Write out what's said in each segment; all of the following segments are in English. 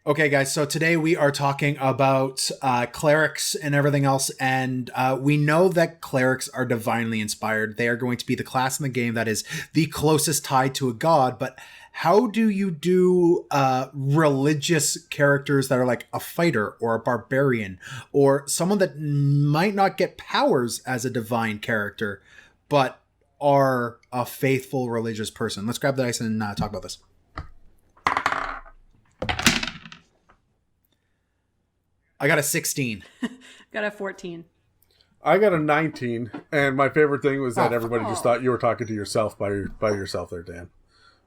Okay, guys, so today we are talking about clerics and everything else, and we know that clerics are divinely inspired. They are going to be the class in the game that is the closest tied to a god, but how do you do religious characters that are like a fighter or a barbarian or someone that might not get powers as a divine character, but are a faithful religious person? Let's grab the dice and talk about this. I got a 16. Got a 14. I got a 19, and my favorite thing was that everybody just thought you were talking to yourself by yourself there, Dan.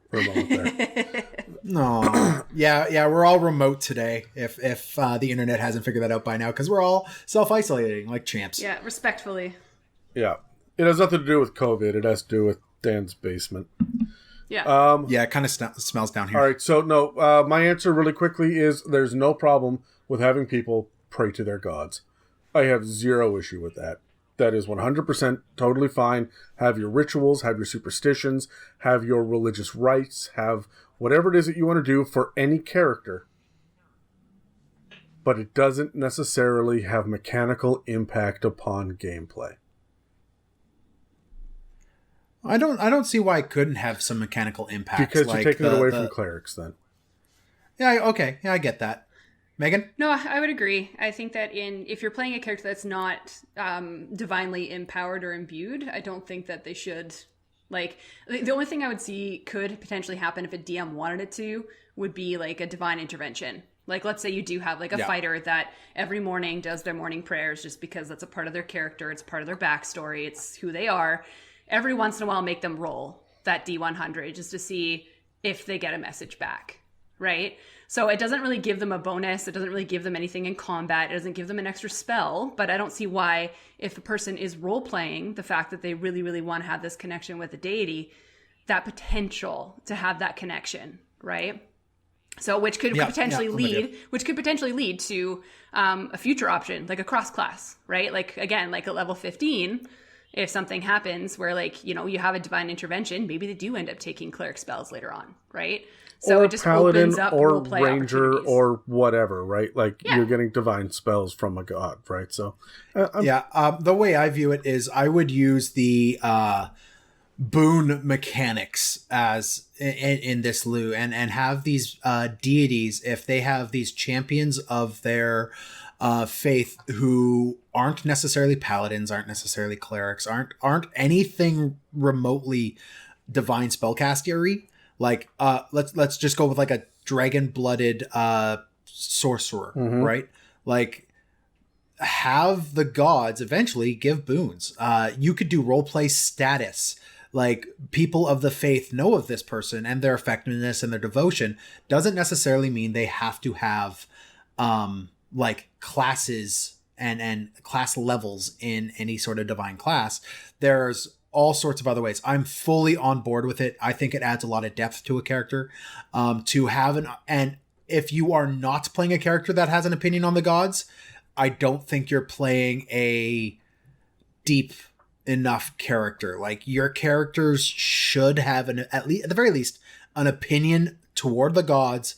For a moment there. No. Yeah, we're all remote today, if the internet hasn't figured that out by now, because we're all self-isolating like champs. Yeah, respectfully. Yeah. It has nothing to do with COVID. It has to do with Dan's basement. Yeah. Yeah, it kind of smells down here. All right, so no, my answer really quickly is there's no problem with having people pray to their gods. I have zero issue with that. That is 100% totally fine. Have your rituals, have your superstitions, have your religious rites, have whatever it is that you want to do for any character. But it doesn't necessarily have mechanical impact upon gameplay. I don't see why it couldn't have some mechanical impact. Because you're taking it away from clerics then. Yeah, okay. Yeah, I get that. Megan? No, I would agree. I think that if you're playing a character that's not divinely empowered or imbued, I don't think that they should. Like, the only thing I would see could potentially happen if a DM wanted it to would be like a divine intervention. Like, let's say you do have like a fighter that every morning does their morning prayers just because that's a part of their character. It's part of their backstory. It's who they are. Every once in a while, make them roll that D100 just to see if they get a message back, right? So it doesn't really give them a bonus. It doesn't really give them anything in combat. It doesn't give them an extra spell. But I don't see why, if a person is role-playing, the fact that they really, really want to have this connection with a deity, that potential to have that connection, right? So which could potentially lead to a future option, like a cross-class, right? Like, again, like at level 15, if something happens where, like, you know, you have a divine intervention, maybe they do end up taking cleric spells later on, right? So or it just paladin opens up or role-play ranger or whatever, right? Like you're getting divine spells from a god, right? So the way I view it is I would use the boon mechanics as in this lieu and have these deities, if they have these champions of their faith who aren't necessarily paladins, aren't necessarily clerics, aren't anything remotely divine spellcastery. Like, let's just go with like a dragon-blooded sorcerer, right? Like, have the gods eventually give boons. You could do roleplay status. Like, people of the faith know of this person and their effectiveness and their devotion doesn't necessarily mean they have to have like classes and class levels in any sort of divine class. There's all sorts of other ways. I'm fully on board with it. I think it adds a lot of depth to a character. To have and if you are not playing a character that has an opinion on the gods, I don't think you're playing a deep enough character. Like, your characters should have at the very least an opinion toward the gods.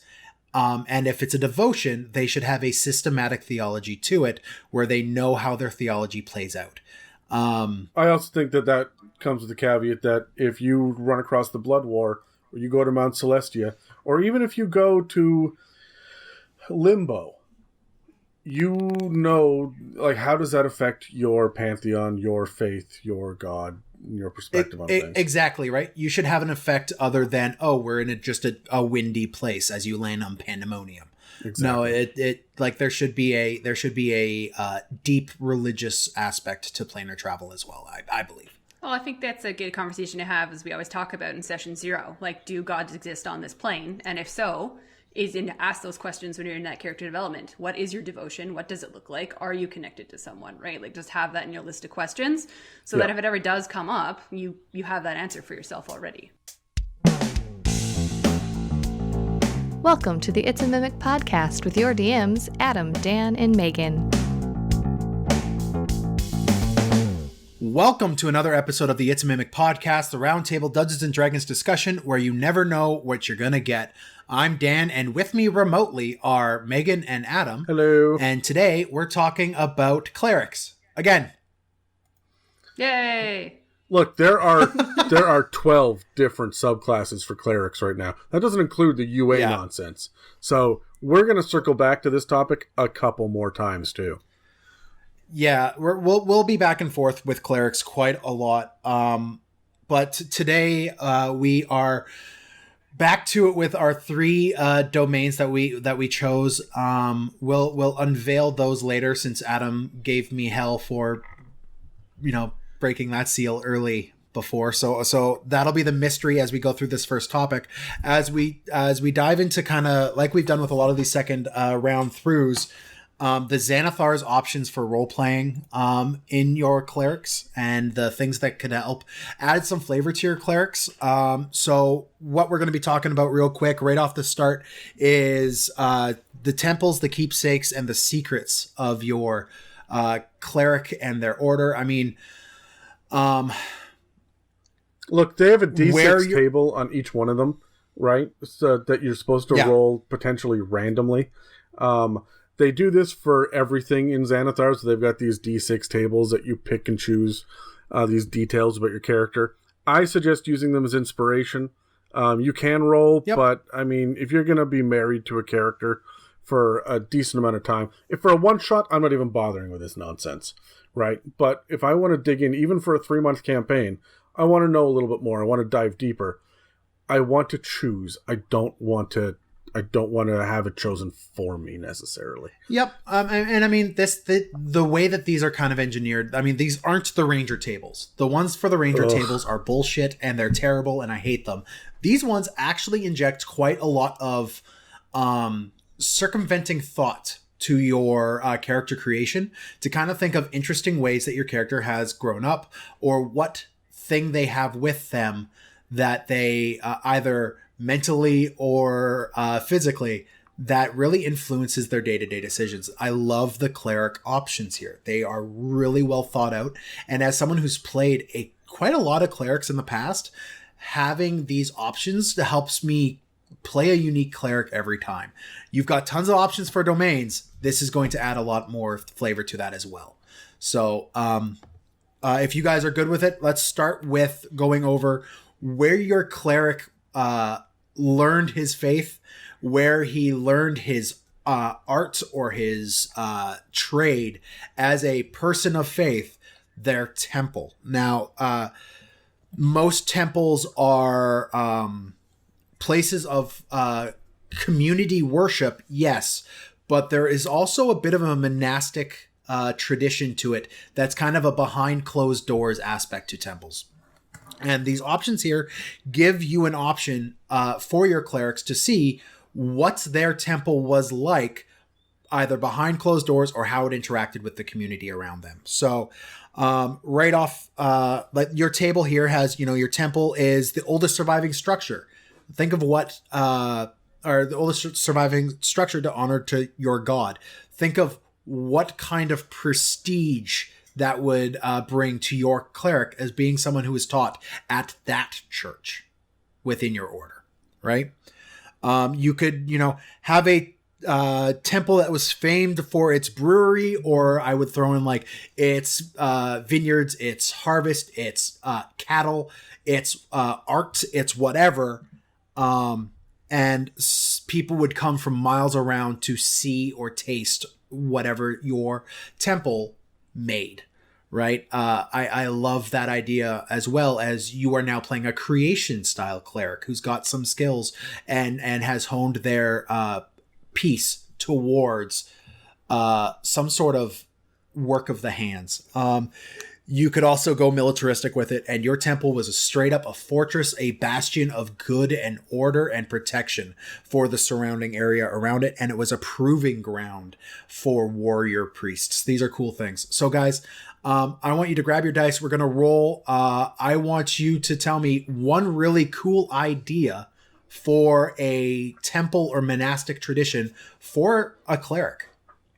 And if it's a devotion, they should have a systematic theology to it where they know how their theology plays out. I also think that comes with the caveat that if you run across the Blood War, or you go to Mount Celestia, or even if you go to Limbo, you know, like, how does that affect your pantheon, your faith, your god, your perspective on things? Exactly, right? You should have an effect other than, we're in just a windy place as you land on Pandemonium. Exactly. No, it like there should be a deep religious aspect to planar travel as well, I believe. Well, I think that's a good conversation to have, as we always talk about in session 0. Like, do gods exist on this plane? And if so, is in to ask those questions when you're in that character development. What is your devotion? What does it look like? Are you connected to someone, right? Like, just have that in your list of questions so that if it ever does come up, you have that answer for yourself already. Welcome to the It's a Mimic podcast with your DMs, Adam, Dan, and Megan. Welcome to another episode of the It's a Mimic podcast, the roundtable Dungeons and Dragons discussion where you never know what you're going to get. I'm Dan, and with me remotely are Megan and Adam. Hello. And today we're talking about clerics. Again. Yay! Look, there are 12 different subclasses for clerics right now. That doesn't include the UA nonsense. So we're going to circle back to this topic a couple more times too. Yeah, we'll be back and forth with clerics quite a lot. But today we are back to it with our three domains that we chose. We'll unveil those later since Adam gave me hell for breaking that seal early before. So that'll be the mystery as we go through this first topic. As we dive into kind of like we've done with a lot of these second round throughs. The Xanathar's options for role-playing in your clerics and the things that could help add some flavor to your clerics. So what we're going to be talking about real quick right off the start is the temples, the keepsakes, and the secrets of your cleric and their order. I mean, look, they have a D6 table on each one of them, right? So that you're supposed to roll potentially randomly. They do this for everything in Xanathar, so they've got these D6 tables that you pick and choose these details about your character. I suggest using them as inspiration. You can roll, but I mean, if you're going to be married to a character for a decent amount of time, if for a one-shot, I'm not even bothering with this nonsense, right? But if I want to dig in, even for a 3-month campaign, I want to know a little bit more. I want to dive deeper. I want to choose. I don't want to have it chosen for me necessarily. Yep. And I mean, the way that these are kind of engineered, I mean, these aren't the Ranger tables. The ones for the Ranger tables are bullshit and they're terrible and I hate them. These ones actually inject quite a lot of circumventing thought to your character creation to kind of think of interesting ways that your character has grown up or what thing they have with them that they either mentally or physically that really influences their day-to-day decisions. I love the cleric options here. They are really well thought out. And as someone who's played quite a lot of clerics in the past, having these options helps me play a unique cleric every time. You've got tons of options for domains. This is going to add a lot more flavor to that as well. So if you guys are good with it, let's start with going over where your cleric learned his faith, where he learned his art or his trade as a person of faith, their temple. Now, most temples are places of community worship, yes, but there is also a bit of a monastic tradition to it that's kind of a behind closed doors aspect to temples. And these options here give you an option for your clerics to see what their temple was like, either behind closed doors or how it interacted with the community around them. So right off, like your table here has, your temple is the oldest surviving structure. Think of what, or the oldest surviving structure to honor to your god. Think of what kind of prestige that would bring to your cleric as being someone who is taught at that church within your order, right? You could, have a temple that was famed for its brewery, or I would throw in like its vineyards, its harvest, its cattle, its art, its whatever. And people would come from miles around to see or taste whatever your temple made, right? I love that idea, as well as you are now playing a creation style cleric who's got some skills and has honed their piece towards some sort of work of the hands. You could also go militaristic with it, and your temple was a fortress, a bastion of good and order and protection for the surrounding area around it, and it was a proving ground for warrior priests. These are cool things. So guys, I want you to grab your dice. We're going to roll. I want you to tell me one really cool idea for a temple or monastic tradition for a cleric.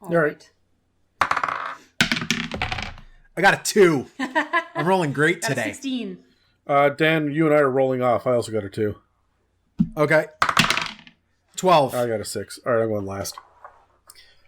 All right. I got a 2. I'm rolling great Got a today. 16. Dan, you and I are rolling off. I also got a 2. Okay. 12. I got a 6. All right, I'm going last.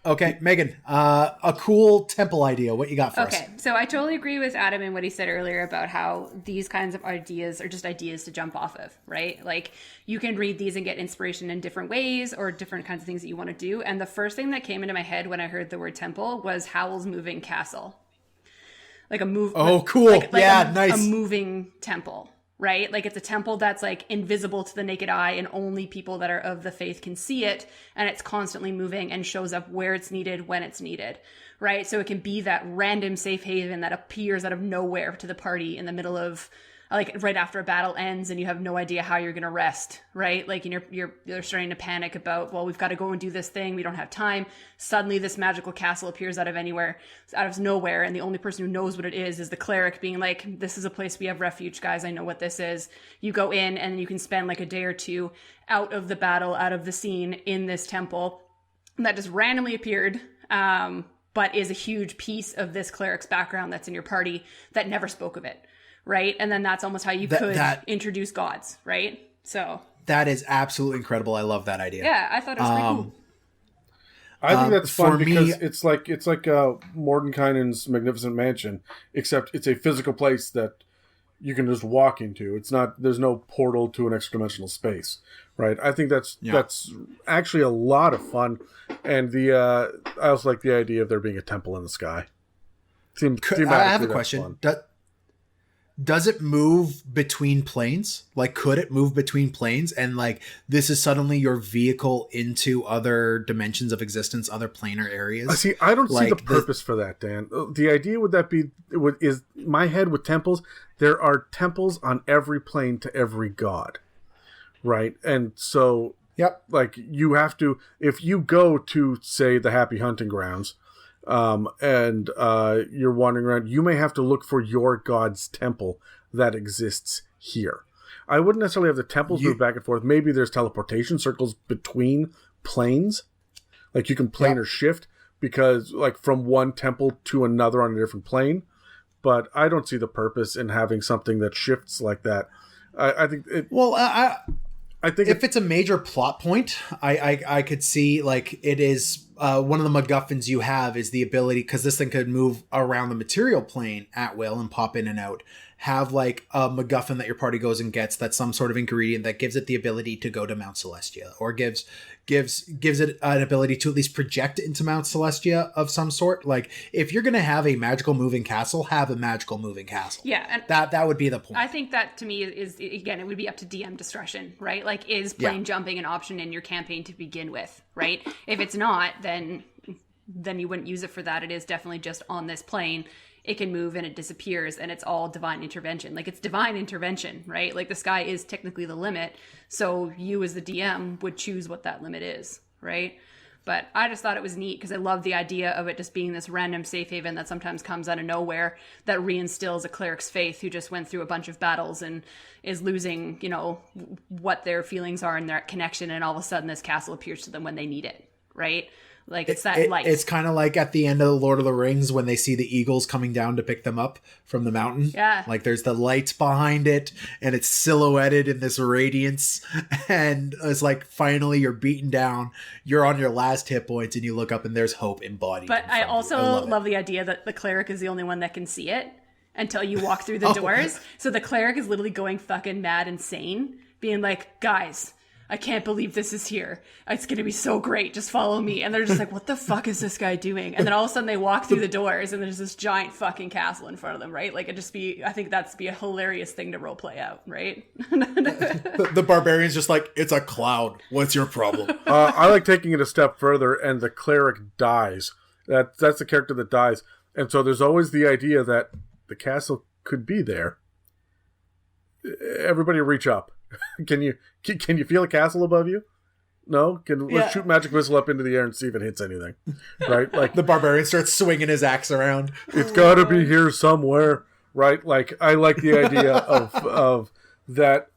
Okay, Megan, a cool temple idea. What you got for us? Okay, so I totally agree with Adam and what he said earlier about how these kinds of ideas are just ideas to jump off of, right? Like, you can read these and get inspiration in different ways or different kinds of things that you want to do. And the first thing that came into my head when I heard the word temple was Howl's Moving Castle. Like a move. Oh, cool. Yeah, nice. A moving temple, right? Like, it's a temple that's like invisible to the naked eye and only people that are of the faith can see it. And it's constantly moving and shows up where it's needed, when it's needed, right? So it can be that random safe haven that appears out of nowhere to the party in the middle of, like, right after a battle ends and you have no idea how you're going to rest, right? Like, and you're starting to panic about, well, we've got to go and do this thing. We don't have time. Suddenly this magical castle appears out of nowhere. And the only person who knows what it is the cleric being like, this is a place we have refuge, guys. I know what this is. You go in and you can spend like a day or two out of the battle, out of the scene in this temple that just randomly appeared. But is a huge piece of this cleric's background that's in your party that never spoke of it. Right. And then that's almost how you could introduce gods. Right. So that is absolutely incredible. I love that idea. Yeah, I thought it was pretty cool. I think that's fun because me, it's like Mordenkainen's Magnificent Mansion, except it's a physical place that you can just walk into. It's not, there's no portal to an extra dimensional space. Right. I think that's actually a lot of fun. And I also like the idea of there being a temple in the sky. I have a question. Does it move between planes? Like, could it move between planes? And like, this is suddenly your vehicle into other dimensions of existence, other planar areas? See, I don't see the purpose for that, Dan. The idea is my head with temples. There are temples on every plane to every god, right? And so, like, you have to, if you go to, say, the Happy Hunting Grounds, and you're wandering around, you may have to look for your god's temple that exists here. I wouldn't necessarily have the temples move back and forth. Maybe there's teleportation circles between planes. Like, you can planar shift because, like, from one temple to another on a different plane. But I don't see the purpose in having something that shifts like that. I think it... Well, I think if it's a major plot point, I could see, like, it is one of the MacGuffins you have is the ability, because this thing could move around the material plane at will and pop in and out. Have like a MacGuffin that your party goes and gets that's some sort of ingredient that gives it the ability to go to Mount Celestia, or gives it an ability to at least project into Mount Celestia of some sort. Like, if you're going to have a magical moving castle, have a magical moving castle. Yeah. And that would be the point. I think that, to me, is, again, it would be up to DM discretion, right? Like, is plane jumping an option in your campaign to begin with, right? If it's not, then you wouldn't use it for that. It is definitely just on this plane. It can move and it disappears, and it's all divine intervention. Like, it's divine intervention, right? Like, the sky is technically the limit. So you as the DM would choose what that limit is, right? But I just thought it was neat because I love the idea of it just being this random safe haven that sometimes comes out of nowhere that reinstills a cleric's faith who just went through a bunch of battles and is losing, what their feelings are and their connection. And all of a sudden this castle appears to them when they need it, right? Like, it's that light. It's kind of like at the end of the Lord of the Rings when they see the eagles coming down to pick them up from the mountain. Yeah. Like, there's the lights behind it, and it's silhouetted in this radiance. And it's like, finally, you're beaten down. You're on your last hit points, and you look up, and there's hope embodied. But I also love the idea that the cleric is the only one that can see it until you walk through the doors. So the cleric is literally going fucking mad insane, being like, guys, I can't believe this is here. It's going to be so great. Just follow me. And they're just like, what the fuck is this guy doing? And then all of a sudden they walk through the doors and there's this giant fucking castle in front of them, right? Like, I think that's be a hilarious thing to role play out, right? The barbarian's just like, it's a cloud. What's your problem? I like taking it a step further, and the cleric dies. That's the character that dies. And so there's always the idea that the castle could be there. Everybody reach up. Can you feel a castle above you? No? Let's shoot magic missile up into the air and see if it hits anything. Right? Like, the barbarian starts swinging his axe around. It's got to be here somewhere. Right? Like, I like the idea of that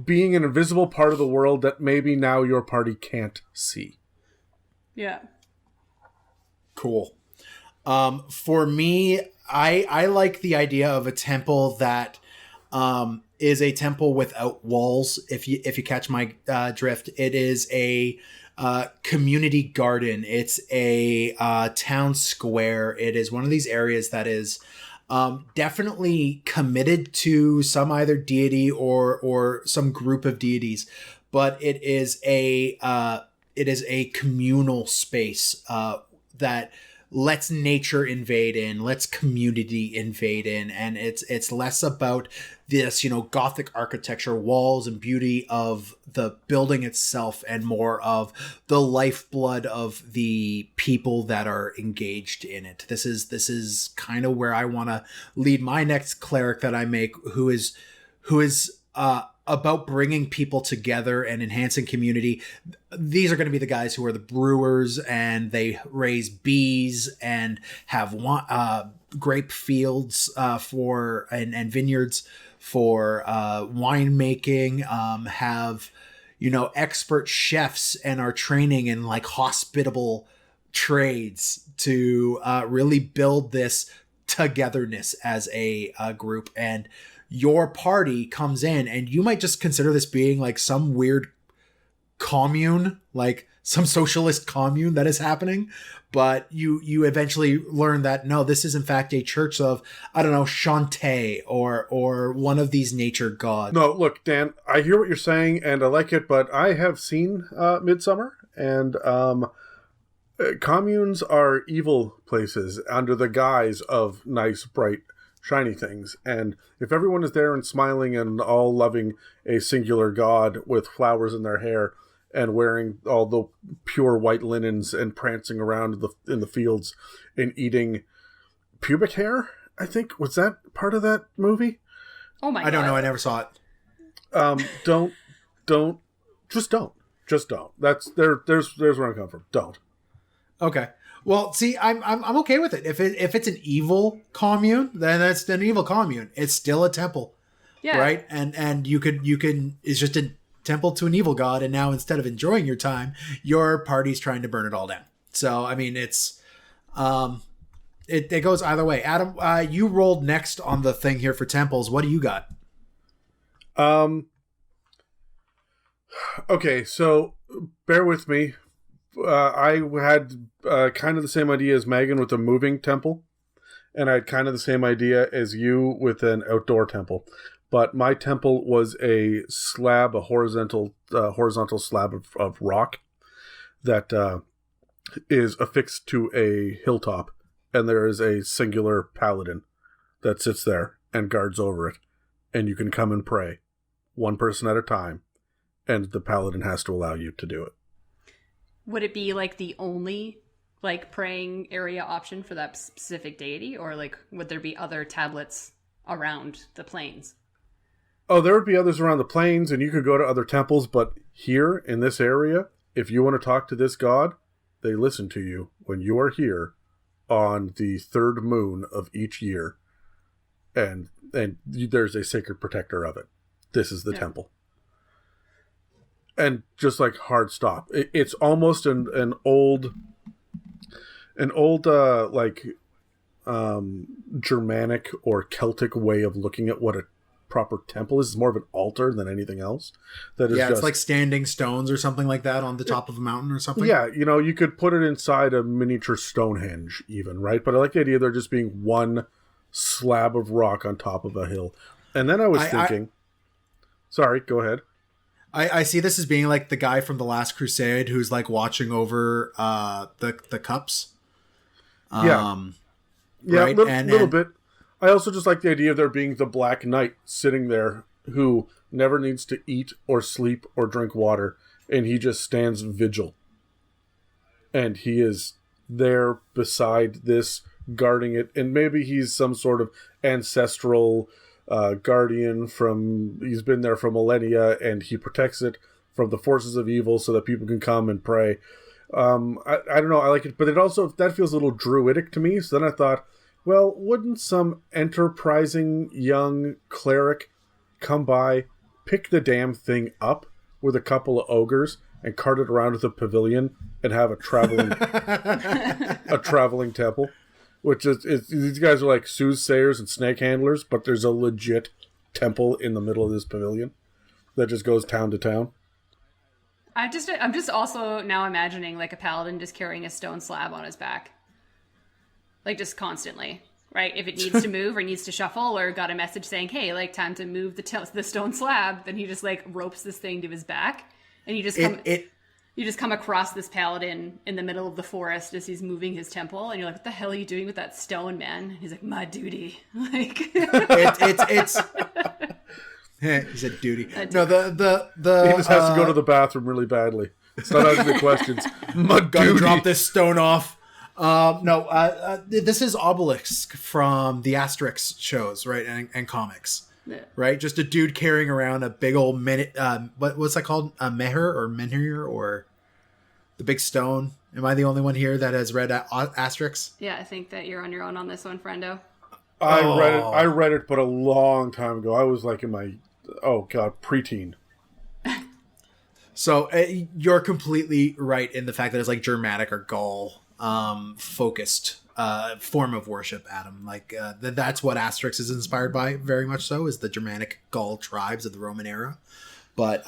being an invisible part of the world that maybe now your party can't see. Yeah. Cool. For me, I like the idea of a temple that is a temple without walls. If you catch my drift, it is a community garden. It's a town square. It is one of these areas that is definitely committed to some either deity or some group of deities, but it is a communal space that lets nature invade in, lets community invade in, and it's less about this, Gothic architecture, walls and beauty of the building itself, and more of the lifeblood of the people that are engaged in it. This is kind of where I want to lead my next cleric that I make, who is about bringing people together and enhancing community. These are going to be the guys who are the brewers, and they raise bees and have grape fields and vineyards for winemaking. Have expert chefs and are training in like hospitable trades to really build this togetherness as a group. And your party comes in, and you might just consider this being like some weird commune, like some socialist commune that is happening. But you eventually learn that, no, this is in fact a church of, I don't know, Shantae or one of these nature gods. No, look, Dan, I hear what you're saying, and I like it, but I have seen Midsommer, and communes are evil places under the guise of nice, bright, shiny things. And if everyone is there and smiling and all loving a singular god with flowers in their hair and wearing all the pure white linens and prancing around in the fields and eating pubic hair, I think, was that part of that movie? Oh my God. I don't know. I never saw it. Don't. Just don't. That's there's where I come from. Don't. Okay. Well, see, I'm okay with it. If it's an evil commune, then that's an evil commune. It's still a temple, yeah, right? And you can. It's just a temple to an evil god. And now instead of enjoying your time, your party's trying to burn it all down. So I mean, it's it goes either way. Adam, you rolled next on the thing here for temples. What do you got? Okay, so bear with me. I had kind of the same idea as Megan with a moving temple, and I had kind of the same idea as you with an outdoor temple. But my temple was a horizontal slab of rock that is affixed to a hilltop, and there is a singular paladin that sits there and guards over it, and you can come and pray, one person at a time, and the paladin has to allow you to do it. Would it be like the only like praying area option for that specific deity, or like would there be other tablets around the plains? Oh, there would be others around the plains, and you could go to other temples, but here in this area, if you want to talk to this god, they listen to you when you are here on the third moon of each year, and there's a sacred protector of it. This is the temple. And just like hard stop. It's almost an old Germanic or Celtic way of looking at what a proper temple is. It's more of an altar than anything else. It's like standing stones or something like that on the top of a mountain or something. Yeah, you could put it inside a miniature Stonehenge even, right? But I like the idea of there just being one slab of rock on top of a hill. And then I was thinking... Sorry, go ahead. I see this as being like the guy from The Last Crusade who's like watching over the cups. Right? A little bit. I also just like the idea of there being the Black Knight sitting there who never needs to eat or sleep or drink water, and he just stands vigil. And he is there beside this, guarding it, and maybe he's some sort of ancestral guardian he's been there for millennia, and he protects it from the forces of evil so that people can come and pray. I don't know, I like it, but it also, that feels a little druidic to me. So then I thought, well, wouldn't some enterprising young cleric come by, pick the damn thing up with a couple of ogres and cart it around with a pavilion and have a traveling temple? which is these guys are like soothsayers and snake handlers, but there's a legit temple in the middle of this pavilion that just goes town to town. I'm just also now imagining like a paladin just carrying a stone slab on his back, like just constantly, right? If it needs to move or needs to shuffle or got a message saying, "Hey, like time to move the stone slab," then he just like ropes this thing to his back, and you just come across this paladin in the middle of the forest as he's moving his temple, and you're like, "What the hell are you doing with that stone, man?" And he's like, "My duty." Like it's. He said duty. No, the he just has to go to the bathroom really badly. It's not asking the questions. My gotta duty. drop this stone off. This is Obelisk from the Asterix shows, right, and comics, right? Just a dude carrying around a big old what's that called? A menhir or the big stone. Am I the only one here that has read Asterix? Yeah, I think that you're on your own on this one, friendo. I read it, but a long time ago. I was like in my preteen. So you're completely right in the fact that it's like Germanic or Gaul focused form of worship, Adam. Like that's what Asterix is inspired by, very much so, is the Germanic Gaul tribes of the Roman era. But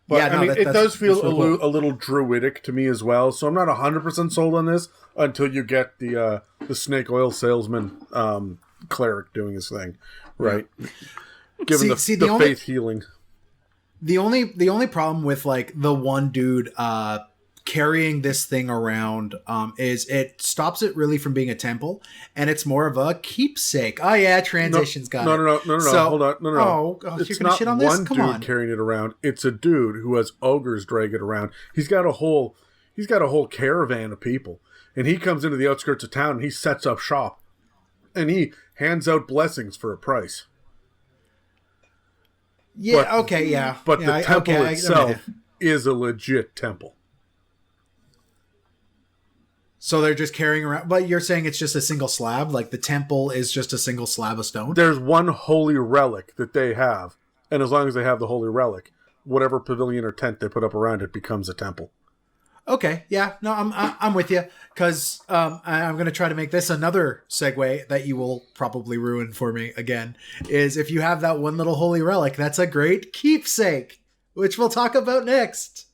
it does feel a little druidic to me as well. So I'm not 100% sold on this until you get the snake oil salesman cleric doing his thing, right? Given the faith healing. The only problem with like the one dude carrying this thing around is it stops it really from being a temple, and it's more of a keepsake. Oh yeah, transitions got it. No. So, hold on, no. Oh, it's you're gonna not shit on this? one Come dude on. carrying it around. It's a dude who has ogres drag it around. He's got a whole caravan of people, and he comes into the outskirts of town and he sets up shop, and he hands out blessings for a price. Yeah. But, okay. Yeah. But yeah, the temple itself is a legit temple. So they're just carrying around, but you're saying it's just a single slab? Like the temple is just a single slab of stone? There's one holy relic that they have, and as long as they have the holy relic, whatever pavilion or tent they put up around it becomes a temple. Okay, yeah, no, I'm with you, because I'm going to try to make this another segue that you will probably ruin for me again, is if you have that one little holy relic, that's a great keepsake, which we'll talk about next.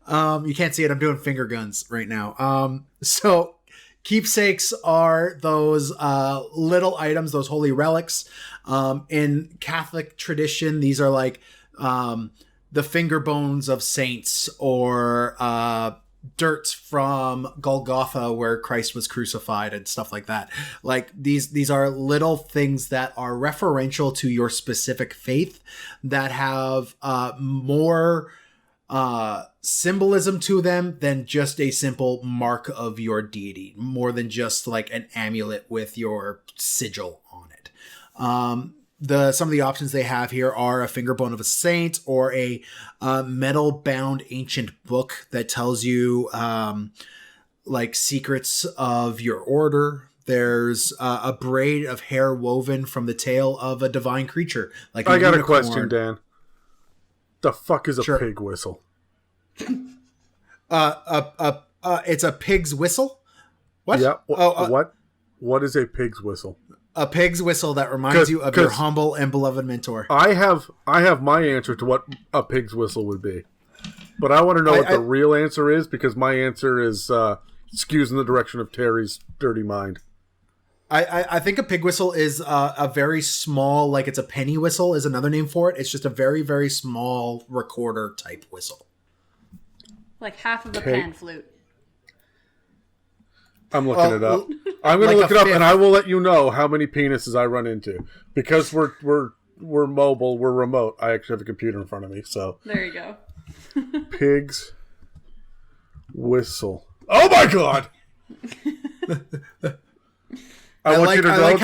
You can't see it, I'm doing finger guns right now. So keepsakes are those little items, those holy relics. In Catholic tradition, these are like the finger bones of saints, or dirt from Golgotha where Christ was crucified and stuff like that. Like these are little things that are referential to your specific faith that have more symbolism to them than just a simple mark of your deity, more than just like an amulet with your sigil on it. Some of the options they have here are a finger bone of a saint, or a metal bound ancient book that tells you like secrets of your order. There's a braid of hair woven from the tail of a divine creature. Like I got a question, Dan. The fuck is a pig whistle? It's a pig's whistle. What? Yeah. What is a pig's whistle? A pig's whistle that reminds you of your humble and beloved mentor. I have my answer to what a pig's whistle would be, but I want to know what the real answer is, because my answer is skews in the direction of Terry's dirty mind. I think a pig whistle is a very small, like it's a penny whistle is another name for it. It's just a very, very small recorder type whistle. Like half of a pan flute. I'm looking it up. I'm going to look it up, and I will let you know how many penises I run into. Because we're mobile, we're remote. I actually have a computer in front of me, so. There you go. Pig's whistle. Oh my god! I want you to know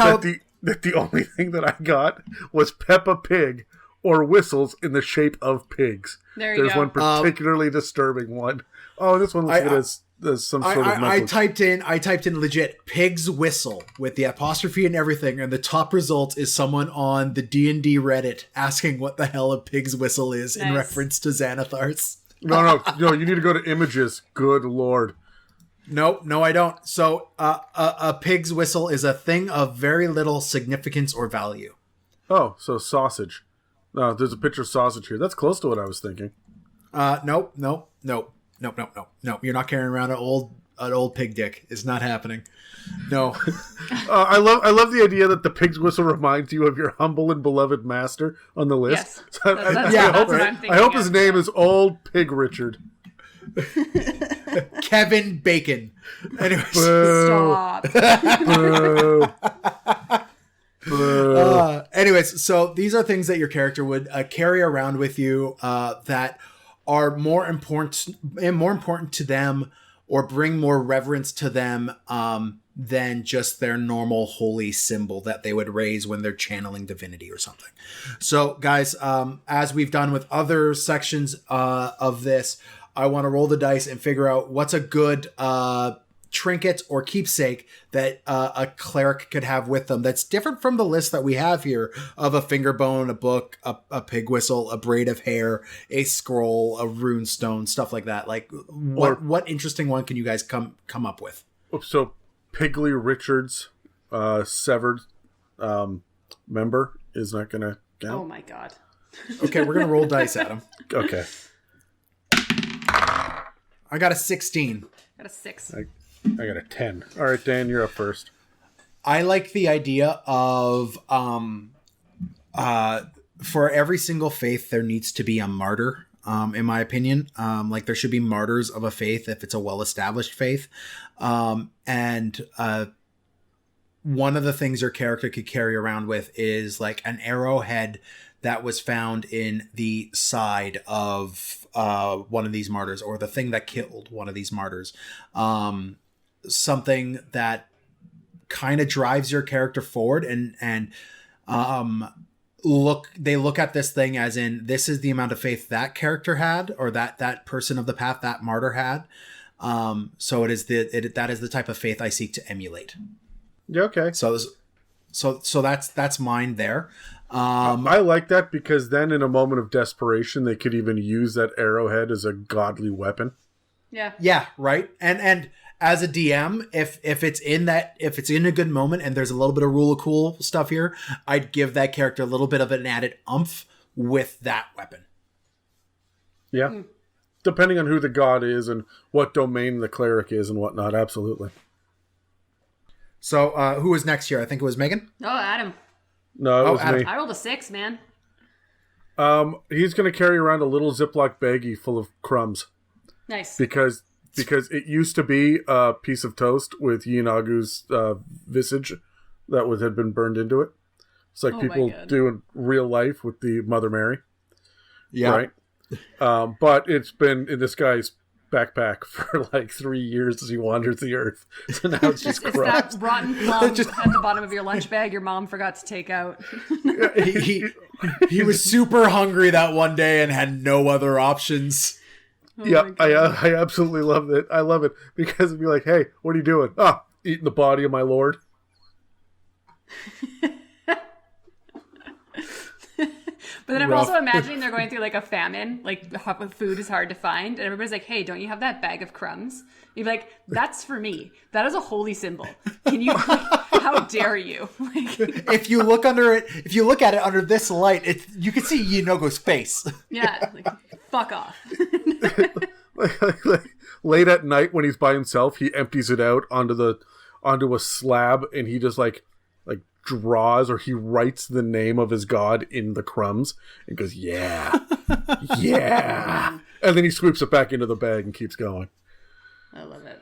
that the only thing that I got was Peppa Pig, or whistles in the shape of pigs. There's one particularly disturbing one. Oh, this one looks good as some sort of I typed in legit pig's whistle with the apostrophe and everything, and the top result is someone on the D&D Reddit asking what the hell a pig's whistle is in reference to Xanathar's. No, you need to go to images. Good lord. No, I don't. So a pig's whistle is a thing of very little significance or value. Oh, so sausage. No, there's a picture of sausage here. That's close to what I was thinking. Nope. You're not carrying around an old pig dick. It's not happening. No. I love the idea that the pig's whistle reminds you of your humble and beloved master on the list. Yes. So I hope his name is Old Pig Richard. Kevin Bacon. Anyways. Stop. Anyways, so these are things that your character would carry around with you that are more important to them or bring more reverence to them than just their normal holy symbol that they would raise when they're channeling divinity or something. So, guys, as we've done with other sections of this, I want to roll the dice and figure out what's a good trinket or keepsake that a cleric could have with them that's different from the list that we have here of a finger bone, a book, a pig whistle, a braid of hair, a scroll, a rune stone, stuff like that. Like what interesting one can you guys come up with? So Piggly Richard's severed member is not going to count. Oh my god. Okay, we're going to roll dice, Adam. Okay. I got a 16. Got a 6. I got a 10. All right, Dan, you're up first. I like the idea of for every single faith there needs to be a martyr. In my opinion, like there should be martyrs of a faith if it's a well-established faith. And one of the things your character could carry around with is like an arrowhead that was found in the side of one of these martyrs, or the thing that killed one of these martyrs. Something that kind of drives your character forward and they look at this thing as in, this is the amount of faith that character had, or that person of the path, that martyr had. So that is the type of faith I seek to emulate. Yeah, okay. So that's mine there. I like that because then in a moment of desperation, they could even use that arrowhead as a godly weapon. Yeah. Yeah, right. And as a DM, if it's in a good moment and there's a little bit of rule of cool stuff here, I'd give that character a little bit of an added oomph with that weapon. Yeah. Depending on who the god is and what domain the cleric is and whatnot, absolutely. So who was next here? I think it was Megan. Oh, Adam. No, it was Adam. me. I rolled a 6, man. He's going to carry around a little Ziploc baggie full of crumbs. Nice. Because it used to be a piece of toast with Yinagu's visage that had been burned into it. It's like people do in real life with the Mother Mary. Yeah. Right? But it's been in this guy's backpack for like 3 years as he wanders the earth. So now it's just It's crumbs. that rotten plum at the bottom of your lunch bag your mom forgot to take out. He was super hungry that one day and had no other options. Yeah, I absolutely love it. I love it because it'd be like, hey, what are you doing? Ah, eating the body of my lord. But then I'm also imagining they're going through like a famine, like food is hard to find, and everybody's like, hey, don't you have that bag of crumbs? You'd be like, that's for me. That is a holy symbol. Can you, how dare you? If you look at it under this light, you can see Yinogo's face. Yeah, like, fuck off. like, late at night when he's by himself, he empties it out onto a slab, and he just like draws, or he writes the name of his god in the crumbs and goes, yeah, yeah. And then he swoops it back into the bag and keeps going. I love it.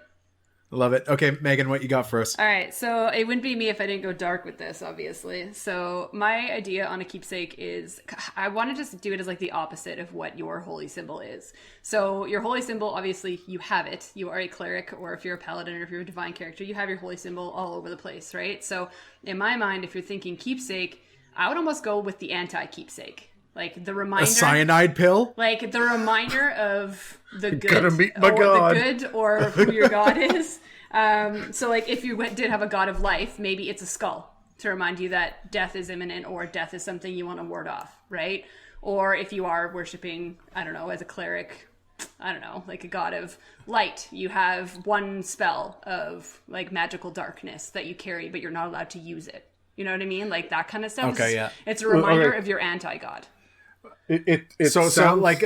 Love it. Okay, Megan, what you got for us? All right, so it wouldn't be me if I didn't go dark with this, obviously. So my idea on a keepsake is I want to just do it as like the opposite of what your holy symbol is. So your holy symbol, obviously, you have it. You are a cleric, or if you're a paladin, or if you're a divine character, you have your holy symbol all over the place, right? So in my mind, if you're thinking keepsake, I would almost go with the anti-keepsake. Like the reminder, a cyanide pill, like the reminder of the good, Gotta meet my god. the good, or who your god is. So like if you did have a god of life, maybe it's a skull to remind you that death is imminent, or death is something you want to ward off, right? Or if you are worshiping, I don't know, as a cleric, I don't know, like a god of light, you have one spell of like magical darkness that you carry, but you're not allowed to use it. You know what I mean? Like that kind of stuff. Okay, yeah. It's a reminder of your anti-god. It So like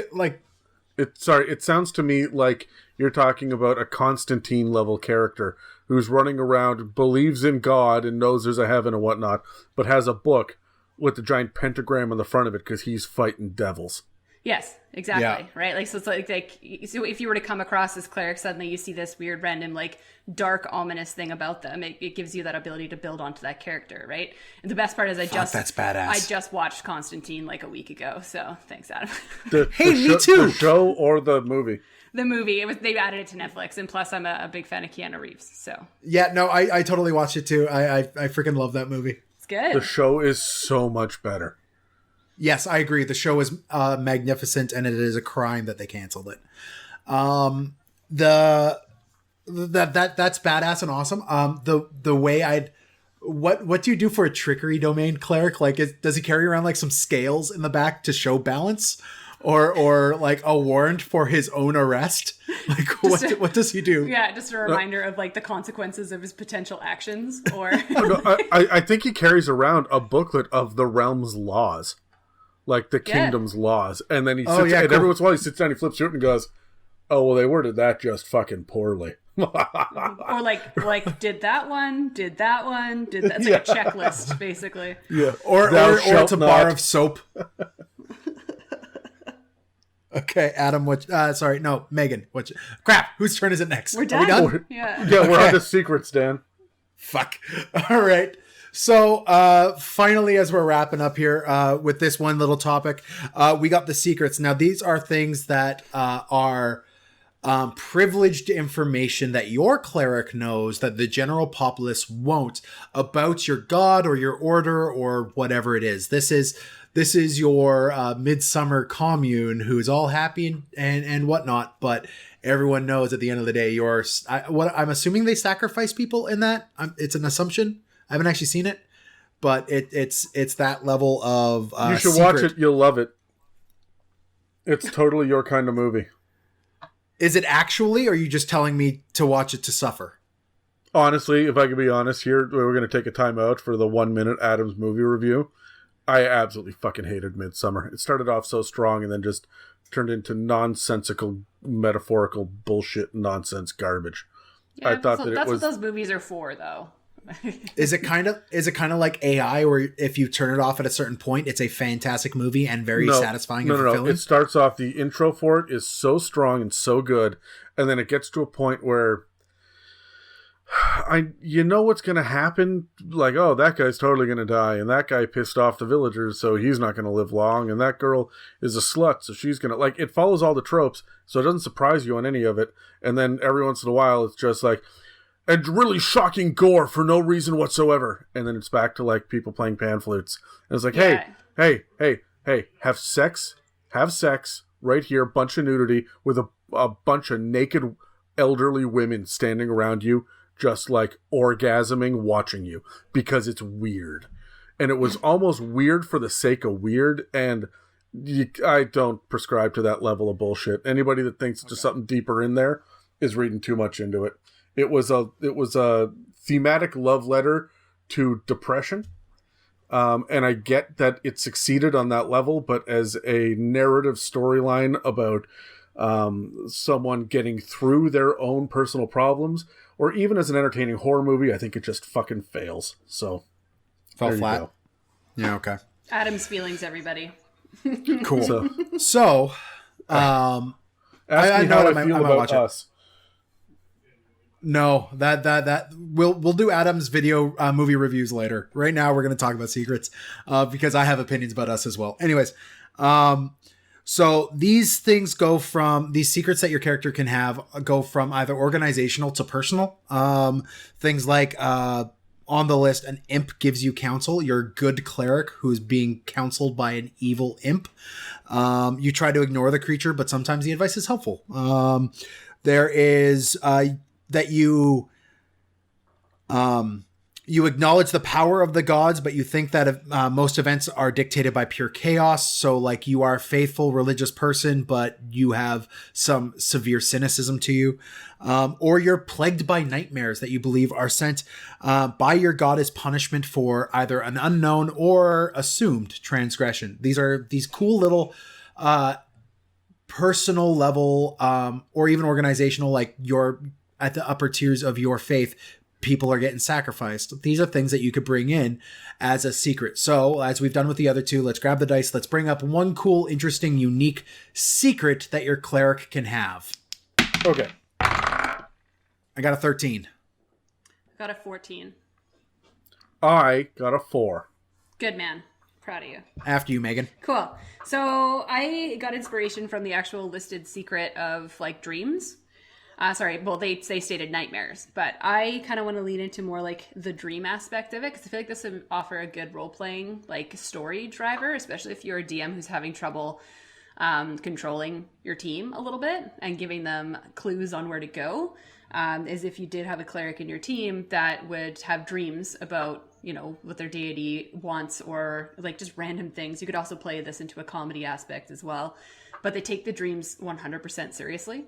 it sounds to me like you're talking about a Constantine level character who's running around, believes in God and knows there's a heaven and whatnot, but has a book with the giant pentagram on the front of it because he's fighting devils. Yes, exactly. Yeah. Right. Like, so it's like so if you were to come across this cleric, suddenly you see this weird, random, like dark, ominous thing about them. It gives you that ability to build onto that character, right? And the best part is that's badass. I just watched Constantine like a week ago, so thanks, Adam. Me too. The show or the movie? The movie. They added it to Netflix, and plus I'm a big fan of Keanu Reeves, so Yeah, no, I totally watched it too. I freaking love that movie. it's good. The show is so much better. Yes, I agree. The show is magnificent, and it is a crime that they canceled it. That's badass and awesome. The way what do you do for a trickery domain cleric? Like, does he carry around like some scales in the back to show balance, or like a warrant for his own arrest? Like, what does he do? Yeah, just a reminder of like the consequences of his potential actions, or I think he carries around a booklet of the realm's laws. Like the kingdom's laws. And then he sits and every once in a while he sits down, he flips through it and goes, oh, well, they worded that just fucking poorly. or like did that one, did that. It's like a checklist, basically. Yeah. Or it's a bar of soap. Okay, Adam, Megan, crap, whose turn is it next? We're done. Are we done? Yeah. Yeah, we're on to secrets, Dan. Fuck. All right. So, finally, as we're wrapping up here with this one little topic, we got the secrets. Now, these are things that are privileged information that your cleric knows that the general populace won't about your god or your order or whatever it is. This is your Midsommer commune who's all happy and whatnot, but everyone knows at the end of the day, I'm assuming they sacrifice people in that. It's an assumption. I haven't actually seen it, but it's that level of you should secret. watch it. You'll love it. It's totally your kind of movie. Is it actually, or are you just telling me to watch it to suffer? Honestly, if I can be honest here, we're going to take a time out for the 1 minute Adams movie review. I absolutely fucking hated Midsommer. It started off so strong and then just turned into nonsensical, metaphorical bullshit nonsense garbage. Yeah, I thought that's what those movies are for, though. Is it kind of like AI, where if you turn it off at a certain point, it's a fantastic movie and very satisfying and fulfilling? It starts off, the intro for it is so strong and so good, and then it gets to a point where you know what's going to happen. Like, oh, that guy's totally going to die, and that guy pissed off the villagers, so he's not going to live long, and that girl is a slut, so she's going to... Like, it follows all the tropes, so it doesn't surprise you on any of it, and then every once in a while, it's just like... and really shocking gore for no reason whatsoever. And then it's back to like people playing pan flutes. And it's like, hey, have sex right here, bunch of nudity with a bunch of naked elderly women standing around you, just like orgasming, watching you, because it's weird. And it was almost weird for the sake of weird. And I don't prescribe to that level of bullshit. Anybody that thinks there's something deeper in there is reading too much into it. It was a thematic love letter to depression, and I get that it succeeded on that level. But as a narrative storyline about someone getting through their own personal problems, or even as an entertaining horror movie, I think it just fucking fails. So, fell flat. Yeah. Okay. Adam's feelings, everybody. Cool. So, ask me I know how what I feel about us. No, that we'll do Adam's video movie reviews later. Right now, we're going to talk about secrets because I have opinions about us as well. Anyways, so these things these secrets that your character can have go from either organizational to personal. Things like on the list, an imp gives you counsel. You're a good cleric who's being counseled by an evil imp. You try to ignore the creature, but sometimes the advice is helpful. There is that you You acknowledge the power of the gods, but you think that most events are dictated by pure chaos. So, like, you are a faithful religious person, but you have some severe cynicism to you. Or you're plagued by nightmares that you believe are sent by your god as punishment for either an unknown or assumed transgression. These are these cool little personal level or even organizational, like you're at the upper tiers of your faith, people are getting sacrificed. These are things that you could bring in as a secret. So as we've done with the other two, let's grab the dice. Let's bring up one cool, interesting, unique secret that your cleric can have. Okay. I got a 13. I got a 14. I got a 4. Good man. Proud of you. After you, Megan. Cool. So I got inspiration from the actual listed secret of like dreams. They stated nightmares, but I kind of want to lean into more like the dream aspect of it, because I feel like this would offer a good role-playing like story driver, especially if you're a DM who's having trouble controlling your team a little bit and giving them clues on where to go. Is if you did have a cleric in your team that would have dreams about, you know, what their deity wants, or like just random things. You could also play this into a comedy aspect as well, but they take the dreams 100% seriously.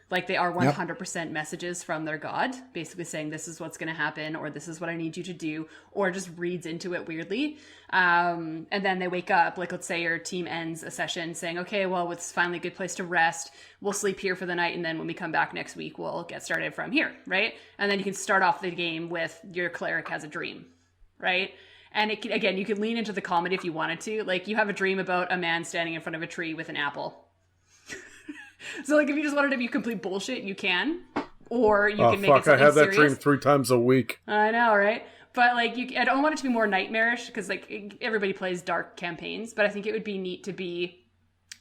Like they are 100% messages from their god, basically saying this is what's going to happen, or this is what I need you to do, or just reads into it weirdly. And then they wake up, like let's say your team ends a session saying, okay, well, it's finally a good place to rest. We'll sleep here for the night. And then when we come back next week, we'll get started from here, right? And then you can start off the game with your cleric has a dream, right? And it can, again, you could lean into the comedy if you wanted to. Like you have a dream about a man standing in front of a tree with an apple. So, like, if you just wanted to be complete bullshit, you can. Or you can make it something I have that serious. dream 3 times a week. I know, right? But, like, I don't want it to be more nightmarish, because, like, everybody plays dark campaigns. But I think it would be neat to be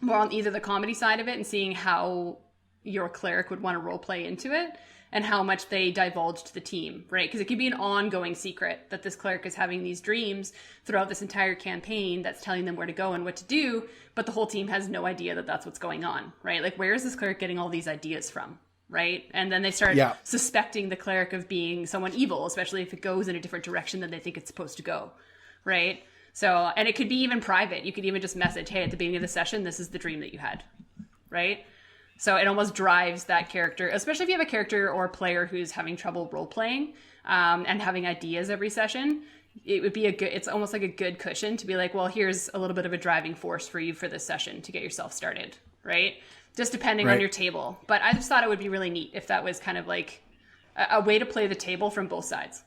more on either the comedy side of it and seeing how your cleric would want to roleplay into it, and how much they divulge to the team, right? Because it could be an ongoing secret that this cleric is having these dreams throughout this entire campaign that's telling them where to go and what to do, but the whole team has no idea that that's what's going on, right? Like, where is this cleric getting all these ideas from, right? And then they start suspecting the cleric of being someone evil, especially if it goes in a different direction than they think it's supposed to go, right? So, and it could be even private. You could even just message, hey, at the beginning of the session, this is the dream that you had, right? So it almost drives that character, especially if you have a character or a player who's having trouble role-playing and having ideas every session. It would be it's almost like a good cushion to be like, well, here's a little bit of a driving force for you for this session to get yourself started, right? Just depending on your table. But I just thought it would be really neat if that was kind of like a way to play the table from both sides.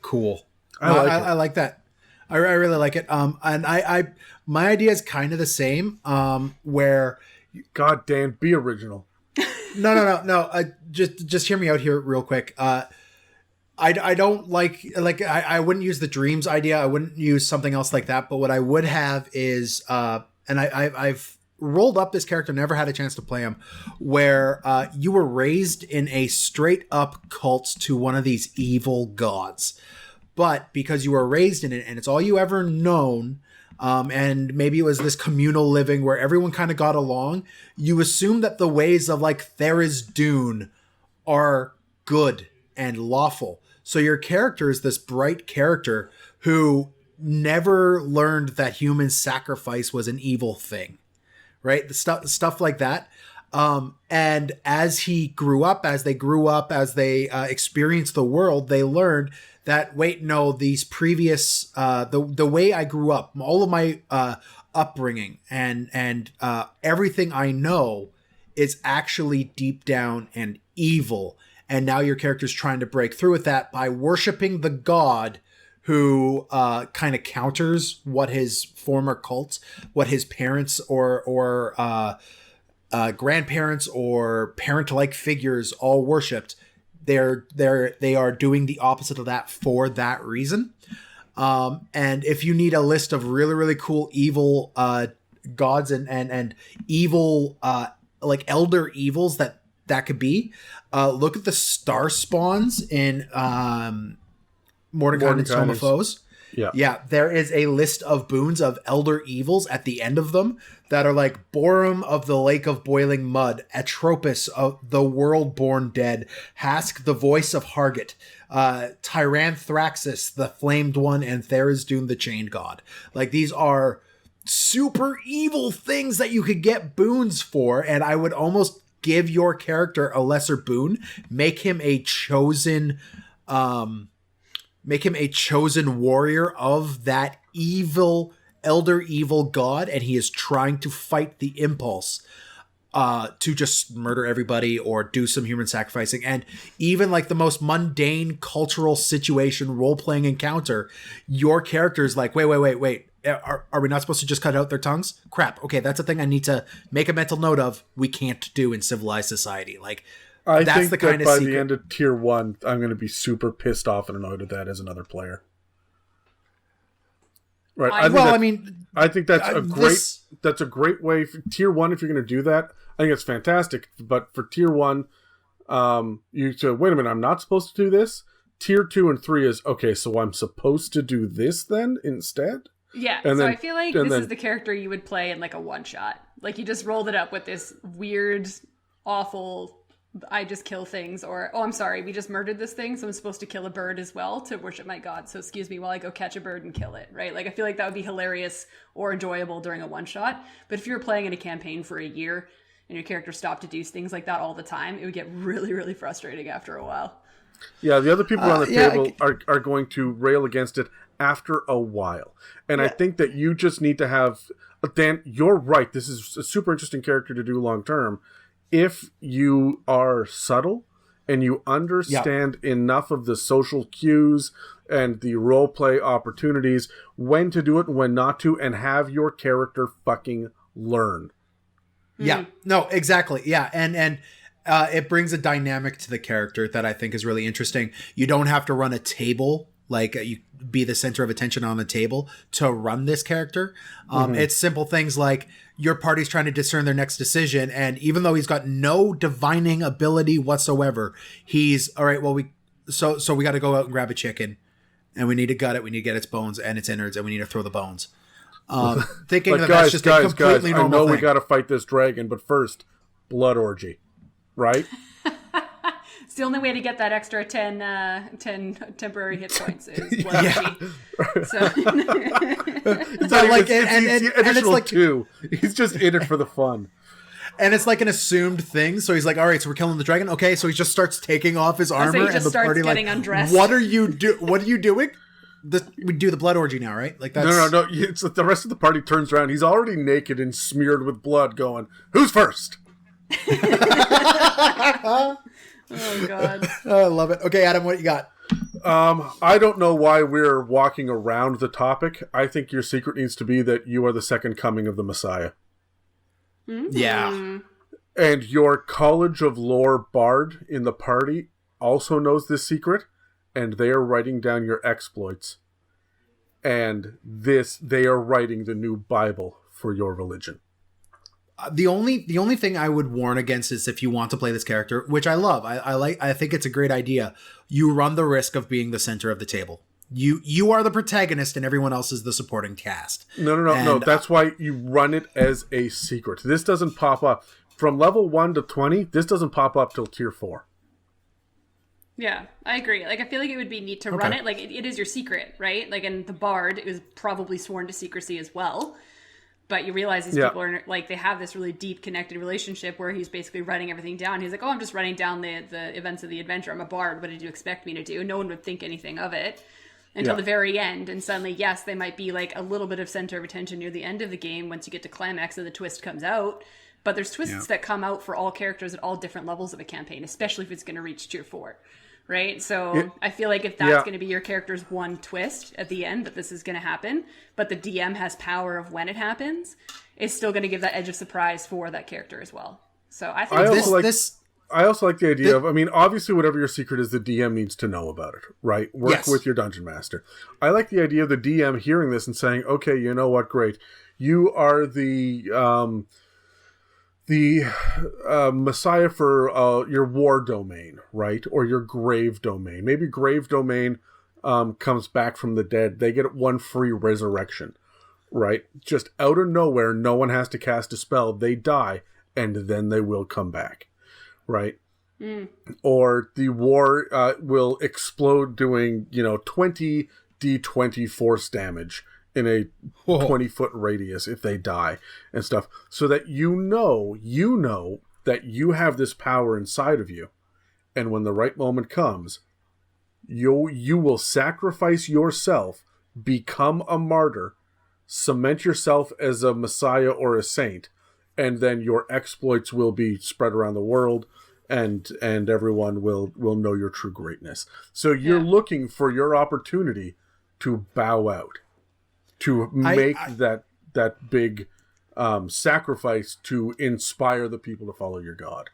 Cool. I like that. I really like it. And my idea is kind of the same, where... God damn, be original. No. Just hear me out here real quick. I don't like I wouldn't use the dreams idea. I wouldn't use something else like that. But what I would have is, and I've rolled up this character, never had a chance to play him, where you were raised in a straight up cult to one of these evil gods, but because you were raised in it and it's all you ever known. And maybe it was this communal living where everyone kind of got along. You assume that the ways of like Tharizdun are good and lawful. So your character is this bright character who never learned that human sacrifice was an evil thing, right? The stuff like that. And as they grew up, as they experienced the world, they learned that, wait, no, these previous, the way I grew up, all of my upbringing and everything I know is actually deep down and evil. And now your character's trying to break through with that by worshiping the god who kind of counters what his former cult, what his parents or grandparents or parent-like figures all worshipped. They are doing the opposite of that for that reason. And if you need a list of really, really cool evil gods and evil like elder evils that could be, look at the star spawns in Mordecai and Tome of Foes. Yeah, there is a list of boons of elder evils at the end of them that are like Borum of the Lake of Boiling Mud, Atropos of the World-Born Dead, Hask the Voice of Hargit, Tyranthraxis the Flamed One, and Tharizdun the Chained God. Like, these are super evil things that you could get boons for, and I would almost give your character a lesser boon, make him a chosen warrior of that evil elder evil god, and he is trying to fight the impulse to just murder everybody or do some human sacrificing. And even like the most mundane cultural situation, role-playing encounter, your character is like, wait, are we not supposed to just cut out their tongues? Crap. Okay, that's a thing I need to make a mental note of. We can't do in civilized society. Like, I that's think the kind that of by secret. the end of tier 1, I'm going to be super pissed off and annoyed at that as another player. Right. I think that's a great way for tier 1. If you're going to do that, I think it's fantastic. But for tier 1, you say, wait a minute, I'm not supposed to do this. Tier 2 and 3 is, okay, so I'm supposed to do this then instead? Yeah, and so then, I feel like this is the character you would play in like a one-shot. Like, you just rolled it up with this weird, awful, I just kill things, or, oh, I'm sorry, we just murdered this thing, so I'm supposed to kill a bird as well to worship my god, so excuse me while I go catch a bird and kill it, right? Like, I feel like that would be hilarious or enjoyable during a one-shot, but if you were playing in a campaign for a year and your character stopped to do things like that all the time, it would get really, really frustrating after a while. Yeah, the other people on the table are going to rail against it after a while. And I think that you just need to have... Dan, you're right. This is a super interesting character to do long term. If you are subtle and you understand enough of the social cues and the role play opportunities, when to do it and when not to, and have your character fucking learn. Yeah, no, exactly. Yeah, and it brings a dynamic to the character that I think is really interesting. You don't have to run a table, like you be the center of attention on the table to run this character. It's simple things like your party's trying to discern their next decision, and even though he's got no divining ability whatsoever, he's all right. Well, we got to go out and grab a chicken, and we need to gut it. We need to get its bones and its innards, and we need to throw the bones. Thinking like, that guys, that's just a completely normal I know thing. we got to fight this dragon, but first, blood orgy, right? It's the only way to get that extra 10 temporary hit points is blood. So It's not like, and it's like 2. He's just in it for the fun. And it's like an assumed thing. So he's like, all right, so we're killing the dragon. Okay, so he just starts taking off his armor, and the party getting undressed. What are you doing? We do the blood orgy now, right? Like, that's... No. It's the rest of the party turns around. He's already naked and smeared with blood, going, "Who's first?" Oh god. Oh, I love it. Okay, Adam, what you got? I don't know why we're walking around the topic. I think your secret needs to be that you are the second coming of the Messiah. Yeah. And your College of Lore bard in the party also knows this secret, and they are writing down your exploits. And they are writing the new Bible for your religion. The only thing I would warn against is if you want to play this character, which I love. I think it's a great idea. You run the risk of being the center of the table. You are the protagonist and everyone else is the supporting cast. No. That's why you run it as a secret. This doesn't pop up. From level 1 to 20, this doesn't pop up till tier 4. Yeah, I agree. Like, I feel like it would be neat to run it. Like, it is your secret, right? Like, and the bard is probably sworn to secrecy as well. But you realize these people are, like, they have this really deep connected relationship where he's basically writing everything down. He's like, oh, I'm just writing down the events of the adventure. I'm a bard. What did you expect me to do? No one would think anything of it until the very end. And suddenly, yes, they might be, like, a little bit of center of attention near the end of the game once you get to climax and the twist comes out. But there's twists that come out for all characters at all different levels of a campaign, especially if it's going to reach tier 4. Right? So I feel like if that's going to be your character's one twist at the end, that this is going to happen, but the DM has power of when it happens, it's still going to give that edge of surprise for that character as well. So I think I also like the idea of, I mean, obviously whatever your secret is, the DM needs to know about it, right? Work with your dungeon master. I like the idea of the DM hearing this and saying, okay, you know what, great. You are the Messiah for your war domain, right? Or your grave domain. Maybe grave domain comes back from the dead, they get 1 free resurrection, right? Just out of nowhere, no one has to cast a spell. They die, and then they will come back, right? Or the war will explode doing, 20 d20 force damage in a 20-foot radius if they die and stuff. So that you know that you have this power inside of you. And when the right moment comes, you will sacrifice yourself, become a martyr, cement yourself as a messiah or a saint, and then your exploits will be spread around the world, and everyone will know your true greatness. So you're looking for your opportunity to bow out, to make that big sacrifice to inspire the people to follow your god.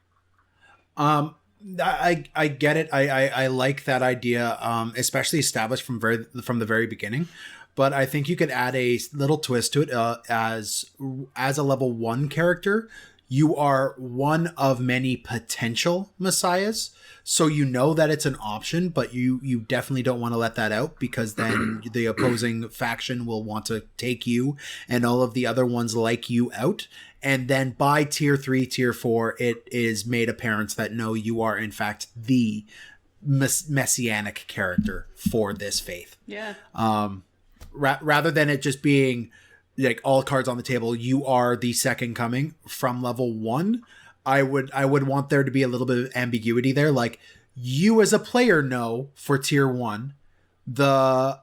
I get it. I like that idea, especially established from the very beginning. But I think you could add a little twist to it. As a level 1 character, you are one of many potential messiahs. So you know that it's an option, but you definitely don't want to let that out, because then the opposing faction will want to take you and all of the other ones like you out. And then by tier 3, tier 4, it is made apparent that no, you are in fact the messianic character for this faith. Yeah. Rather than it just being like all cards on the table, you are the second coming from level 1. I would want there to be a little bit of ambiguity there. Like, you as a player know for tier 1, the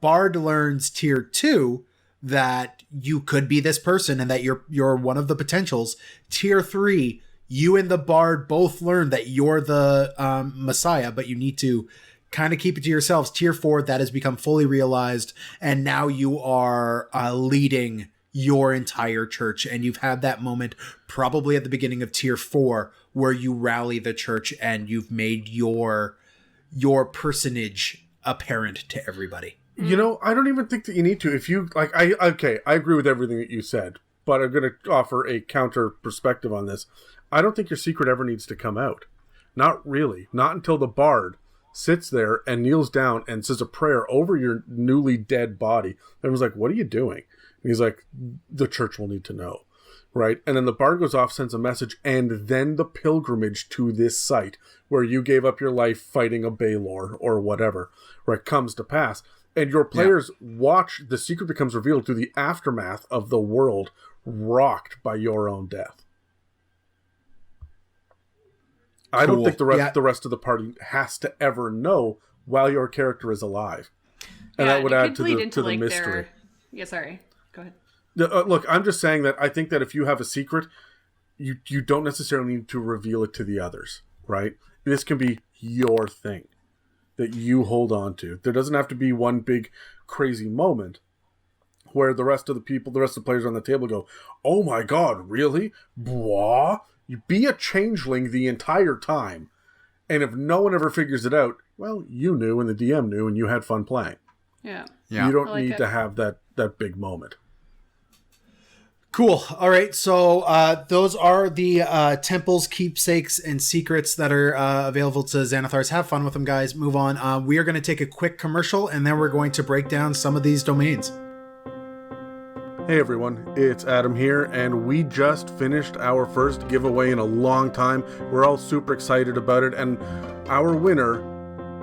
bard learns tier 2 that you could be this person and that you're one of the potentials. Tier 3, you and the bard both learn that you're the messiah, but you need to kind of keep it to yourselves. Tier 4, that has become fully realized, and now you are leading your entire church, and you've had that moment probably at the beginning of tier 4 where you rally the church and you've made your personage apparent to everybody. I don't even think that you need to. If you like, I agree with everything that you said, but I'm going to offer a counter perspective on this. I don't think your secret ever needs to come out. Not really. Not until the bard sits there and kneels down and says a prayer over your newly dead body. Everyone's like, what are you doing? And he's like, the church will need to know, right? And then the bard goes off, sends a message, and then the pilgrimage to this site where you gave up your life fighting a Baelor or whatever, right, comes to pass. And your players watch the secret becomes revealed through the aftermath of the world rocked by your own death. I don't think the rest of the party has to ever know while your character is alive. And that would add to the mystery. Yeah, sorry. Go ahead. Look, I'm just saying that I think that if you have a secret, you don't necessarily need to reveal it to the others, right? This can be your thing that you hold on to. There doesn't have to be one big crazy moment where the rest of the players on the table go, oh my god, really? Blah? You be a changeling the entire time. And if no one ever figures it out, well, you knew and the DM knew and you had fun playing. Yeah. You don't need to have that big moment. Cool. All right. So those are the temples, keepsakes, and secrets that are available to Xanathars. Have fun with them, guys. Move on. We are going to take a quick commercial, and then we're going to break down some of these domains. Hey everyone, it's Adam here, and we just finished our first giveaway in a long time. We're all super excited about it, and our winner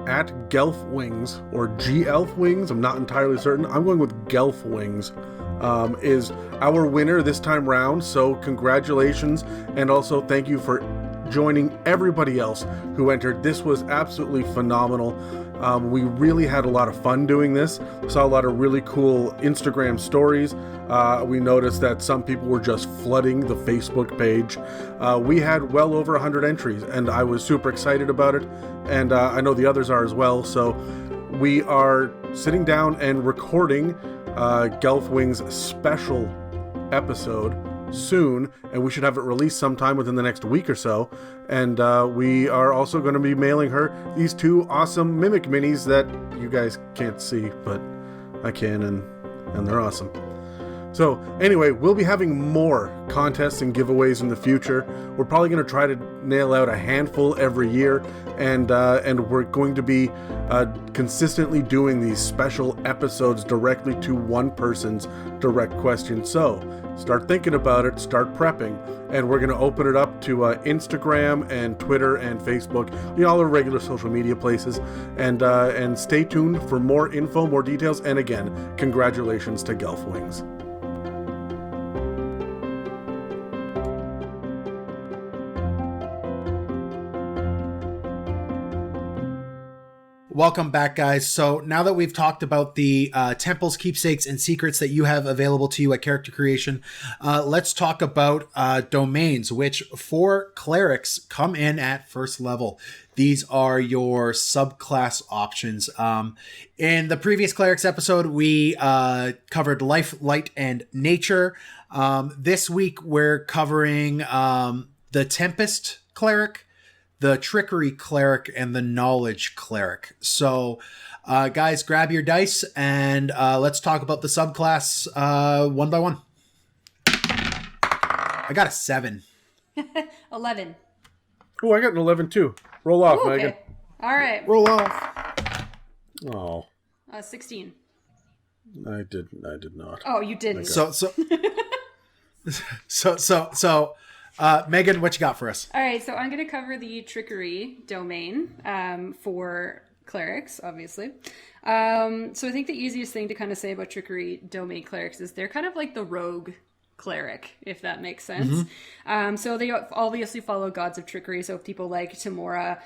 at Gelf Wings, or G-Elf Wings, I'm not entirely certain. I'm going with Gelf Wings. Is our winner this time round, so congratulations, and also thank you for joining everybody else who entered. This was absolutely phenomenal. We really had a lot of fun doing this. Saw a lot of really cool Instagram stories. We noticed that some people were just flooding the Facebook page. We had well over 100 entries, and I was super excited about it, and I know the others are as well. So we are sitting down and recording Gelfwing's special episode soon, and we should have it released sometime within the next week or so. And we are also going to be mailing her these 2 awesome Mimic minis that you guys can't see, but I can, and they're awesome. So anyway, we'll be having more contests and giveaways in the future. We're probably going to try to nail out a handful every year, and we're going to be consistently doing these special episodes directly to one person's direct question. So start thinking about it, start prepping, and we're going to open it up to Instagram and Twitter and Facebook, all our regular social media places, and stay tuned for more info, more details, and again, congratulations to Gelfwings. Welcome back, guys. So now that we've talked about the temples, keepsakes, and secrets that you have available to you at character creation, let's talk about domains, which for clerics come in at first level. These are your subclass options. In the previous clerics episode, we covered life, light, and nature. This week, we're covering the Tempest Cleric, the Trickery Cleric, and the Knowledge Cleric. So, guys, grab your dice and let's talk about the subclass one by one. I got a 7. 11. Oh, I got an 11 too. Roll off, Ooh, okay. Megan. All right. Roll off. Oh, 16. I did not. Oh, you didn't. So, Megan, what you got for us? All right, so I'm going to cover the Trickery domain for clerics, obviously. So I think the easiest thing to kind of say about Trickery domain clerics is they're kind of like the rogue cleric, if that makes sense. So they obviously follow gods of trickery. So people like Tamora,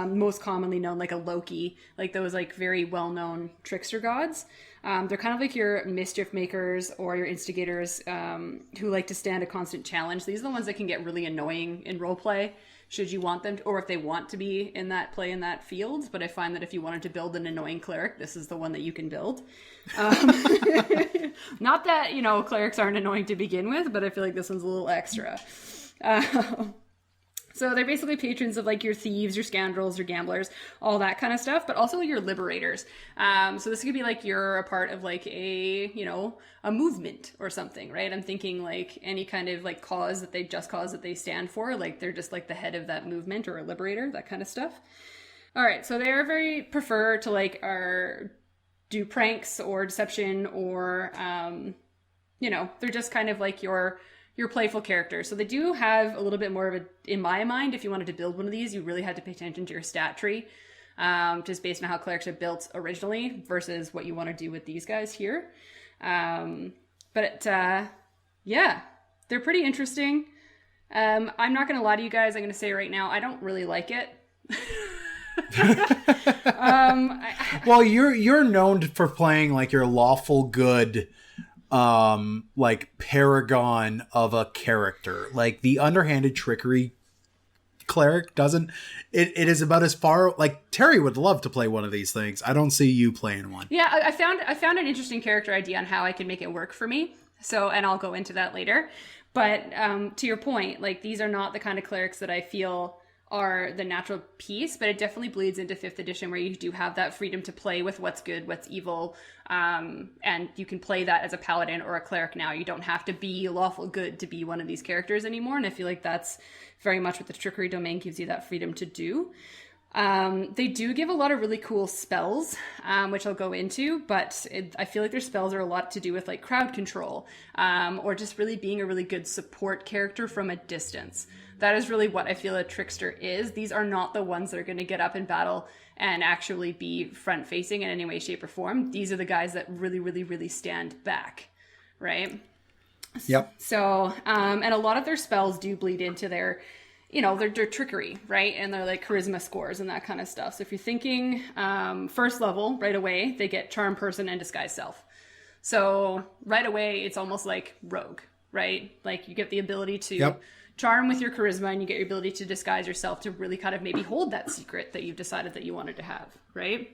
most commonly known like a Loki, like those like very well-known trickster gods. They're kind of like your mischief makers or your instigators who like to stand a constant challenge. These are the ones that can get really annoying in roleplay, should you want them to, or if they want to be in that play in that field. But I find that if you wanted to build an annoying cleric, this is the one that you can build. Not that, clerics aren't annoying to begin with, but I feel like this one's a little extra. So they're basically patrons of like your thieves, your scoundrels, your gamblers, all that kind of stuff, but also your liberators. So this could be like you're a part of like a movement or something, right? I'm thinking like any kind of like cause that they stand for, like they're just like the head of that movement or a liberator, that kind of stuff. All right, so they're very prefer to like do pranks or deception or, they're just kind of like your playful character. So they do have a little bit more of a, in my mind, if you wanted to build one of these, you really had to pay attention to your stat tree, just based on how clerics are built originally versus what you want to do with these guys here. But they're pretty interesting. I'm not going to lie to you guys. I'm going to say right now, I don't really like it. Well, you're known for playing like your lawful good like paragon of a character. Like the underhanded trickery cleric doesn't it is about as far, like Terry would love to play one of these things. I don't see you playing one. Yeah, I found an interesting character idea on how I can make it work for me. So, and I'll go into that later. But to your point, like these are not the kind of clerics that I feel are the natural piece, but it definitely bleeds into 5th edition where you do have that freedom to play with what's good, what's evil, and you can play that as a paladin or a cleric now. You don't have to be lawful good to be one of these characters anymore, and I feel like that's very much what the Trickery domain gives you that freedom to do. They do give a lot of really cool spells, which I'll go into, but I feel like their spells are a lot to do with like crowd control, or just really being a really good support character from a distance. That is really what I feel a trickster is. These are not the ones that are going to get up in battle and actually be front facing in any way, shape, or form. These are the guys that really, really, really stand back, right? Yep. So, and a lot of their spells do bleed into their trickery, right? And their like charisma scores and that kind of stuff. So if you're thinking first level right away, they get charm person and disguise self. So right away, it's almost like rogue, right? Like you get the ability to charm with your charisma and you get your ability to disguise yourself to really kind of maybe hold that secret that you've decided that you wanted to have, right?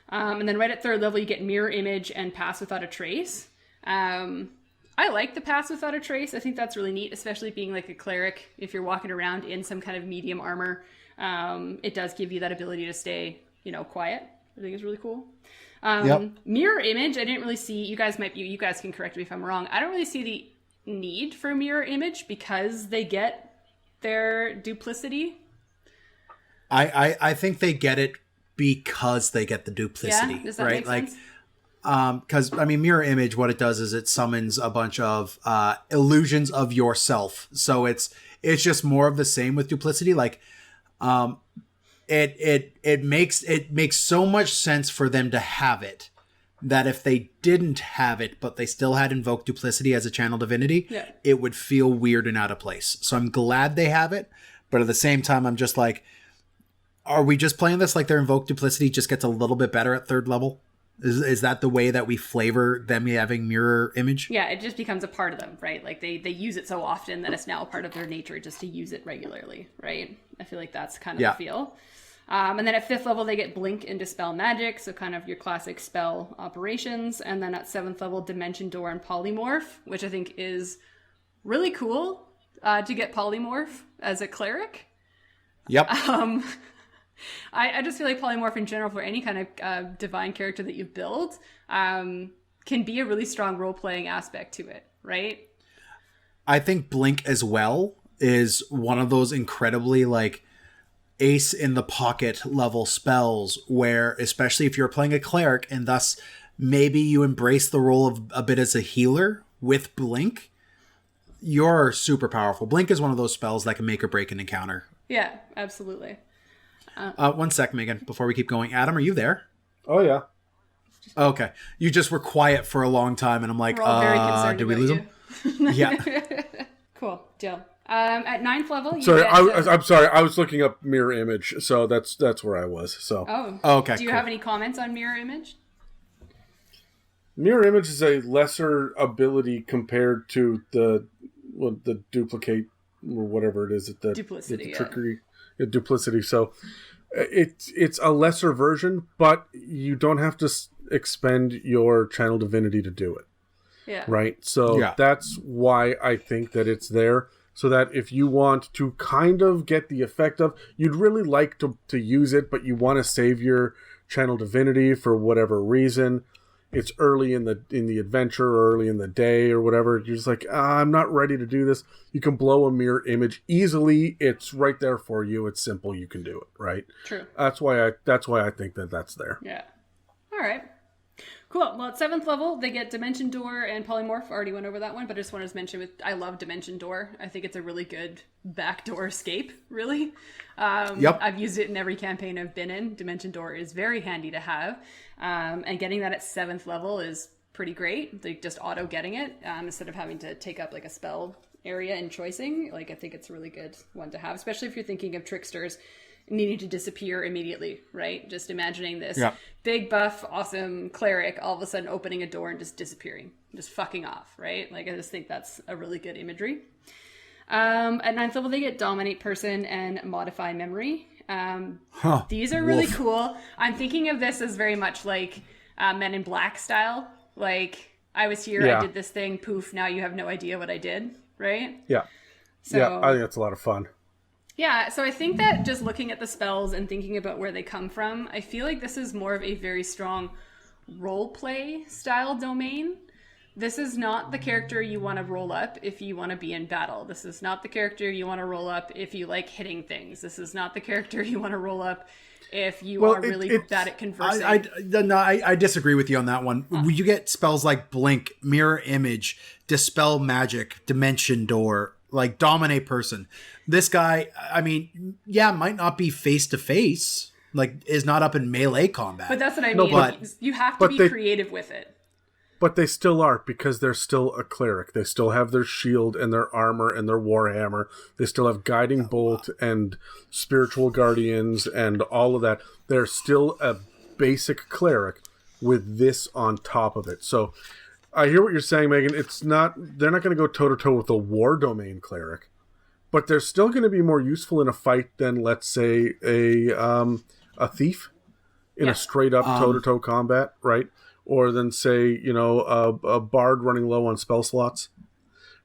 And then right at 3rd level, you get mirror image and pass without a trace. I like the pass without a trace. I think that's really neat, especially being like a cleric. If you're walking around in some kind of medium armor, it does give you that ability to stay, quiet. I think is really cool. Mirror image, I didn't really see. You guys can correct me if I'm wrong. I don't really see the need for mirror image because they get their duplicity. I think they get it because they get the duplicity. Yeah? Does that make sense? Because I mean, mirror image, what it does is it summons a bunch of illusions of yourself. So it's just more of the same with duplicity. Like, it makes so much sense for them to have it that if they didn't have it, but they still had invoked duplicity as a channel divinity, it would feel weird and out of place. So I'm glad they have it, but at the same time, I'm just like, are we just playing this like their invoked duplicity just gets a little bit better at 3rd level? Is that the way that we flavor them having mirror image? Yeah, it just becomes a part of them, right? Like they use it so often that it's now a part of their nature just to use it regularly, right? I feel like that's kind of the feel. And then at 5th level, they get blink and dispel magic, so kind of your classic spell operations. And then at 7th level, dimension door and polymorph, which I think is really cool to get polymorph as a cleric. Yep. I just feel like polymorph in general for any kind of divine character that you build can be a really strong role-playing aspect to it, right? I think blink as well is one of those incredibly like ace in the pocket level spells where, especially if you're playing a cleric and thus maybe you embrace the role of a bit as a healer with blink, you're super powerful. Blink is one of those spells that can make or break an encounter. Yeah, absolutely. 1 sec, Megan, before we keep going. Adam, are you there? Oh, yeah. Okay. You just were quiet for a long time, and I'm like, did we lose him? Yeah. Cool. Deal. At 9th level, I'm sorry. I was looking up mirror image, so that's where I was. So. Oh. Okay. Do you have any comments on mirror image? Mirror image is a lesser ability compared to the duplicate or whatever it is. Duplicity. The trickery. Duplicity. So it's a lesser version, but you don't have to expend your channel divinity to do it. Yeah. Right. So that's why I think that it's there. So that if you want to kind of get the effect of, you'd really like to use it, but you want to save your channel divinity for whatever reason. It's early in the adventure or early in the day or whatever. You're just like, I'm not ready to do this. You can blow a mirror image easily. It's right there for you. It's simple. You can do it, right? True. That's why I think that's there. Yeah. All right. Cool. Well, at 7th level, they get Dimension Door and Polymorph. Already went over that one, but I just wanted to mention I love Dimension Door. I think it's a really good backdoor escape, really. I've used it in every campaign I've been in. Dimension Door is very handy to have. And getting that at 7th level is pretty great. Like just auto getting it instead of having to take up like a spell area and choicing. Like I think it's a really good one to have, especially if you're thinking of tricksters needing to disappear immediately, right? Just imagining this big buff, awesome cleric all of a sudden opening a door and just disappearing, just fucking off, right? Like I just think that's a really good imagery. At 9th level, they get Dominate Person and Modify Memory. These are really cool. I'm thinking of this as very much like Men in Black style. Like I was here, I did this thing, poof, now you have no idea what I did, right? Yeah. So, yeah, I think that's a lot of fun. Yeah, so I think that just looking at the spells and thinking about where they come from, I feel like this is more of a very strong role-play style domain. This is not the character you want to roll up if you want to be in battle. This is not the character you want to roll up if you like hitting things. This is not the character you want to roll up if you are really bad at conversing. I disagree with you on that one. You get spells like Blink, Mirror Image, Dispel Magic, Dimension Door, like Dominate Person. This guy, I mean, might not be face to face, like is not up in melee combat. But that's what I mean. But, you have to be creative with it. But they still are, because they're still a cleric. They still have their shield and their armor and their warhammer. They still have guiding bolt and spiritual guardians and all of that. They're still a basic cleric with this on top of it. So I hear what you're saying, Megan. They're not going to go toe-to-toe with a war domain cleric, but they're still going to be more useful in a fight than, let's say, a thief in a straight-up toe-to-toe combat, right? Or than, say, a bard running low on spell slots,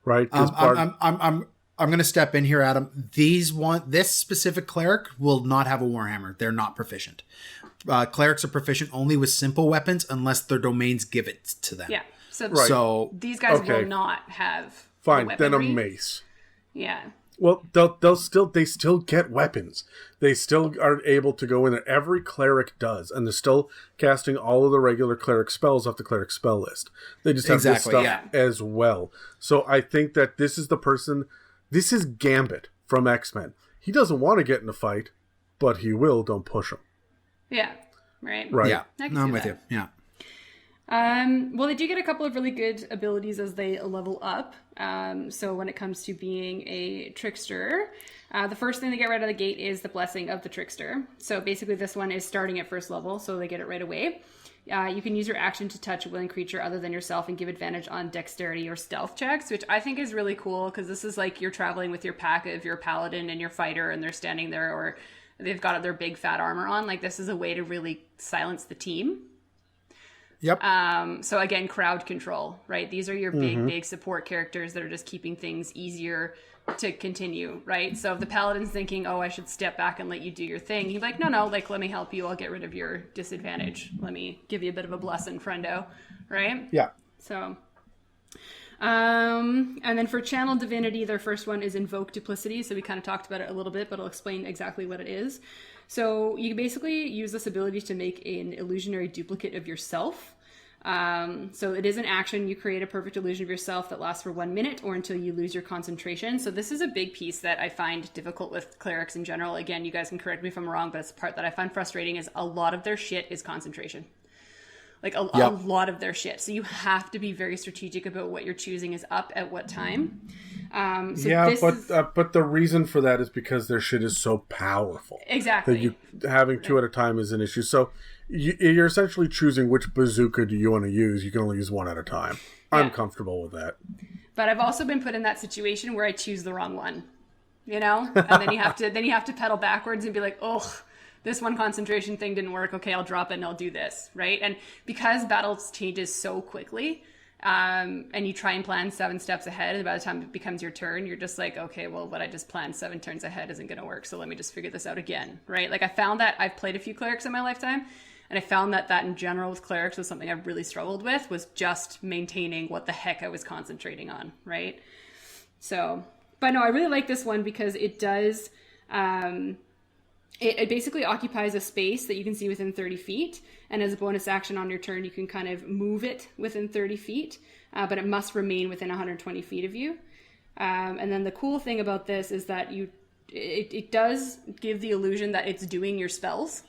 right? I'm I'm going to step in here, Adam. This specific cleric will not have a warhammer. They're not proficient. Clerics are proficient only with simple weapons unless their domains give it to them. Yeah. So these guys will not have fine. Then a mace. Yeah. Well, they still get weapons. They still are able to go in there. Every cleric does, and they're still casting all of the regular cleric spells off the cleric spell list. They just have this stuff as well. So I think that this is the person. This is Gambit from X-Men. He doesn't want to get in a fight, but he will. Don't push him. Yeah. Right. Yeah. I'm with you. Yeah. Well, they do get a couple of really good abilities as they level up. So when it comes to being a trickster, the first thing they get right out of the gate is the blessing of the trickster. So basically this one is starting at first level, so they get it right away. You can use your action to touch a willing creature other than yourself and give advantage on dexterity or stealth checks, which I think is really cool because this is like you're traveling with your pack of your paladin and your fighter and they're standing there or they've got their big fat armor on. Like this is a way to really silence the team. Yep. So again, crowd control, right? These are your big support characters that are just keeping things easier to continue, right? So if the paladin's thinking, oh, I should step back and let you do your thing, he's like, no, like, let me help you. I'll get rid of your disadvantage. Let me give you a bit of a blessing, friendo, right? Yeah. So, and then for channel divinity, their first one is invoke duplicity. So we kind of talked about it a little bit, but I'll explain exactly what it is. So you basically use this ability to make an illusionary duplicate of yourself. So it is an action. You create a perfect illusion of yourself that lasts for 1 minute or until you lose your concentration. So this is a big piece that I find difficult with clerics in general. Again, you guys can correct me if I'm wrong, but it's the part that I find frustrating is a lot of their shit is concentration. Like a lot of their shit. So you have to be very strategic about what you're choosing is up at what time. But the reason for that is because their shit is so powerful. Exactly. That having two at a time is an issue. So you're essentially choosing which bazooka do you want to use. You can only use one at a time. Yeah. I'm comfortable with that. But I've also been put in that situation where I choose the wrong one. You know? And then you have to pedal backwards and be like, oh, this one concentration thing didn't work. Okay, I'll drop it and I'll do this, right? And because battles changes so quickly, and you try and plan 7 steps ahead, and by the time it becomes your turn, you're just like, okay, well, what I just planned 7 turns ahead isn't going to work, so let me just figure this out again, right? Like I found that I've played a few clerics in my lifetime, and I found that in general with clerics was something I've really struggled with, was just maintaining what the heck I was concentrating on, right? So, but no, I really like this one because it does... It basically occupies a space that you can see within 30 feet. And as a bonus action on your turn, you can kind of move it within 30 feet. But it must remain within 120 feet of you. And then the cool thing about this is that it does give the illusion that it's doing your spells.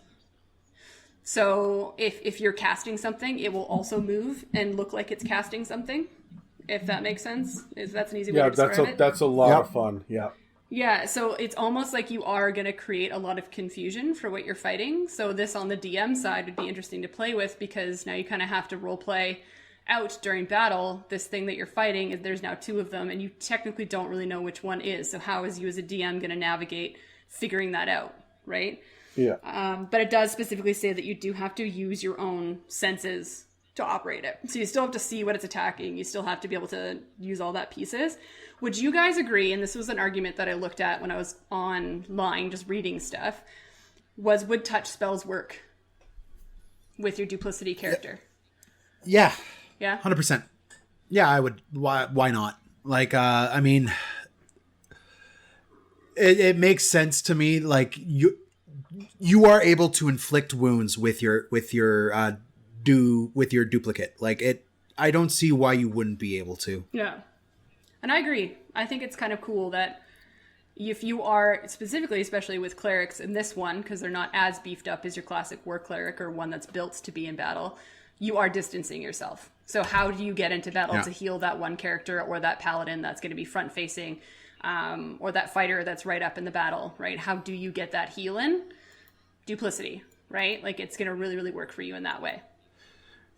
So if you're casting something, it will also move and look like it's casting something. If that makes sense. That's an easy way to describe it. That's a lot of fun. Yeah. Yeah, so it's almost like you are going to create a lot of confusion for what you're fighting. So this on the DM side would be interesting to play with because now you kind of have to role play out during battle. This thing that you're fighting, there's now 2 of them and you technically don't really know which one is. So how is you as a DM going to navigate figuring that out, right? Yeah. But it does specifically say that you do have to use your own senses to operate it. So you still have to see what it's attacking. You still have to be able to use all that pieces. Would you guys agree, and this was an argument that I looked at when I was online just reading stuff, would touch spells work with your duplicity character? Yeah. Yeah? 100%. Yeah, I would. Why not? Like, I mean, it makes sense to me. Like, you are able to inflict wounds with your duplicate. Like, I don't see why you wouldn't be able to. Yeah. And I agree. I think it's kind of cool that if you are, specifically, especially with clerics in this one, because they're not as beefed up as your classic war cleric or one that's built to be in battle, you are distancing yourself. So how do you get into battle to heal that one character or that paladin that's going to be front facing, or that fighter that's right up in the battle, right? How do you get that heal in? Duplicity, right? Like it's going to really, really work for you in that way.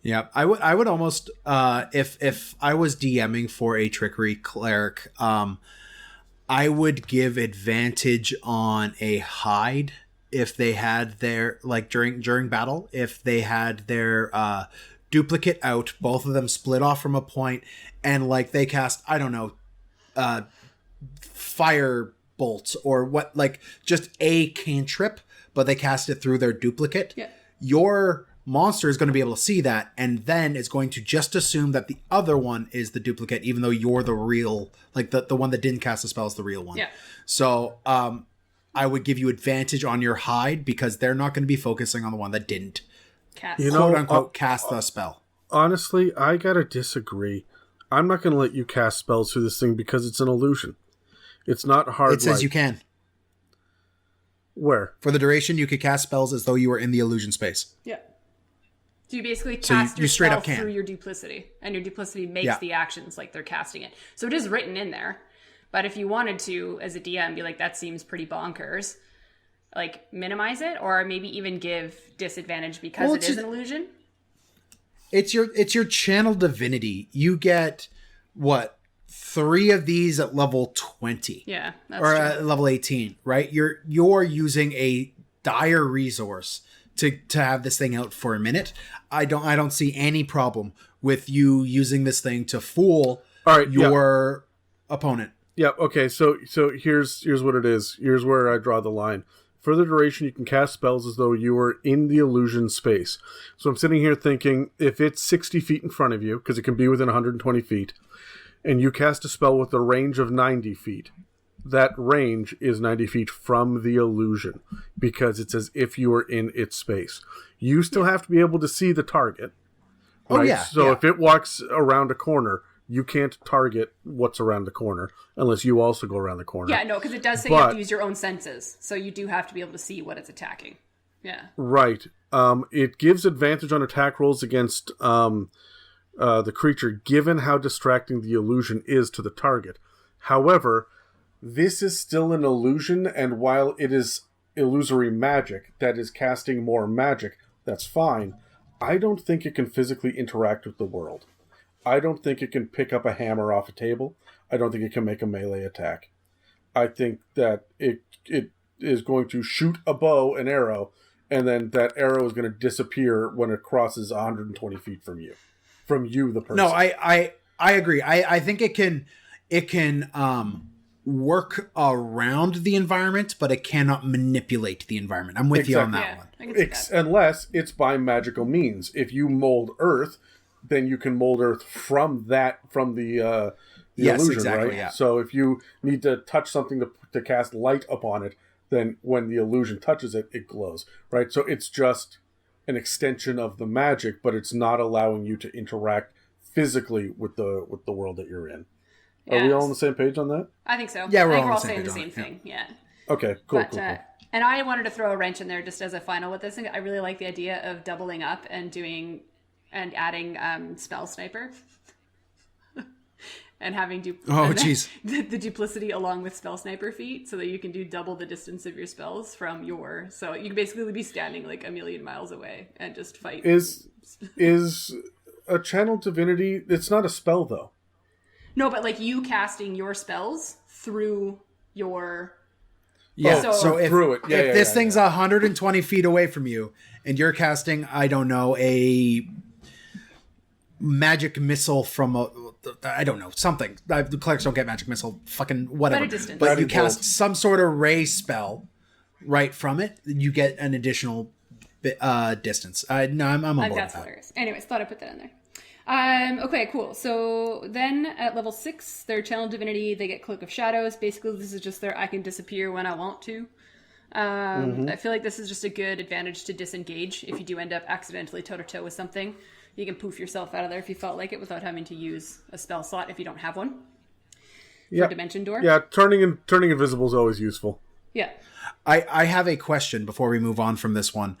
Yeah, I would almost if I was DMing for a trickery cleric, I would give advantage on a hide if they had their during battle, if they had their duplicate out, both of them split off from a point, and like they cast, I don't know, fire bolts or what, like just a cantrip, but they cast it through their duplicate. Yeah. Your monster is going to be able to see that, and then it's going to just assume that the other one is the duplicate, even though you're the real, like the one that didn't cast the spell is the real one. Yeah. So I would give you advantage on your hide because they're not going to be focusing on the one that didn't Cast. quote unquote cast the spell. Honestly, I gotta disagree. I'm not gonna let you cast spells through this thing because it's an illusion. It's not hard. It says you can. Where? For the duration, you could cast spells as though you were in the illusion space. Yeah. So you basically So cast you your straight spell up can. through your duplicity, and your duplicity makes the actions like they're casting it. So it is written in there. But if you wanted to, as a DM, be like, that seems pretty bonkers, like minimize it, or maybe even give disadvantage because it is an illusion. It's your channel divinity. You get what, 3 of these at level 20. Yeah, that's or true. at level 18, right? You're using a dire resource to have this thing out for a minute. I don't see any problem with you using this thing to fool your opponent. Yeah, okay, so here's what it is. Here's where I draw the line. For the duration, you can cast spells as though you were in the illusion space. So I'm sitting here thinking, if it's 60 feet in front of you, because it can be within 120 feet, and you cast a spell with a range of 90 feet, that range is 90 feet from the illusion, because it's as if you were in its space. You still have to be able to see the target. Right? Oh, yeah. So if it walks around a corner, you can't target what's around the corner unless you also go around the corner. Yeah, no, because it does say you have to use your own senses. So you do have to be able to see what it's attacking. Yeah. Right. It gives advantage on attack rolls against the creature, given how distracting the illusion is to the target. However, this is still an illusion, and while it is illusory magic that is casting more magic, that's fine. I don't think it can physically interact with the world. I don't think it can pick up a hammer off a table. I don't think it can make a melee attack. I think that it is going to shoot a bow, an arrow, and then that arrow is going to disappear when it crosses 120 feet from you. From you, the person. No, I agree. I think it can work around the environment, but it cannot manipulate the environment. I'm with you on that one. I can see that. Unless it's by magical means. If you mold earth, then you can mold earth from the Yes, illusion, exactly, right? yeah. So if you need to touch something to cast light upon it, then when the illusion touches it, it glows, right? So it's just an extension of the magic, but it's not allowing you to interact physically with the world that you're in. Yeah. Are we all on the same page on that? I think so. Yeah, we're I think all we're on all the same saying the page same on it, thing. Yeah. Okay, cool, But, cool. And I wanted to throw a wrench in there just as a final with this thing. I really like the idea of doubling up and adding spell sniper. And having the duplicity along with spell sniper feat, so that you can do double the distance of your spells from so you can basically be standing like a million miles away and just fight. Is a channel divinity? It's not a spell though. No, but like you casting your spells through your. Yeah. So if this thing's 120 feet away from you and you're casting, I don't know, a magic missile from I don't know, something. The clerics don't get magic missile, fucking whatever. But you cast some sort of ray spell right from it, you get an additional distance. No, I'm on board That's with that. hilarious. Anyways, thought I'd put that in there. Okay, cool. So then at level 6, their channel divinity, they get Cloak of Shadows. Basically, this is just their I can disappear when I want to. I feel like this is just a good advantage to disengage if you do end up accidentally toe-to-toe with something. You can poof yourself out of there if you felt like it without having to use a spell slot if you don't have one. For Dimension Door. Yeah, turning invisible is always useful. Yeah. I have a question before we move on from this one.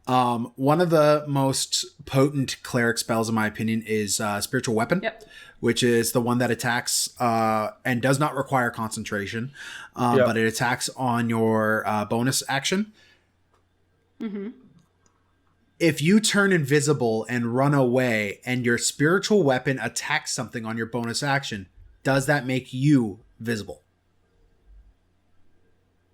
One of the most potent cleric spells, in my opinion, is Spiritual Weapon, which is the one that attacks and does not require concentration, but it attacks on your bonus action. Mm-hmm. If you turn invisible and run away and your spiritual weapon attacks something on your bonus action, does that make you visible?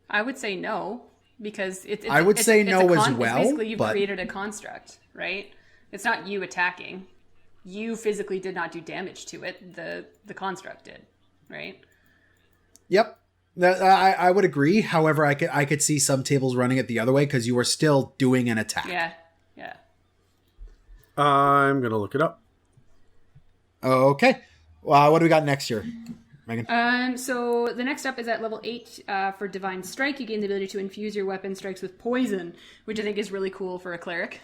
I would say no, because it's I would say no as well. Basically, you've created a construct, right? It's not you attacking. You physically did not do damage to it. The construct did, right? Yep. I would agree. However, I could see some tables running it the other way because you are still doing an attack. Yeah. Yeah. I'm gonna look it up. Okay. What do we got next year, Megan? So the next up is at level 8 for Divine Strike. You gain the ability to infuse your weapon strikes with poison, which I think is really cool for a cleric.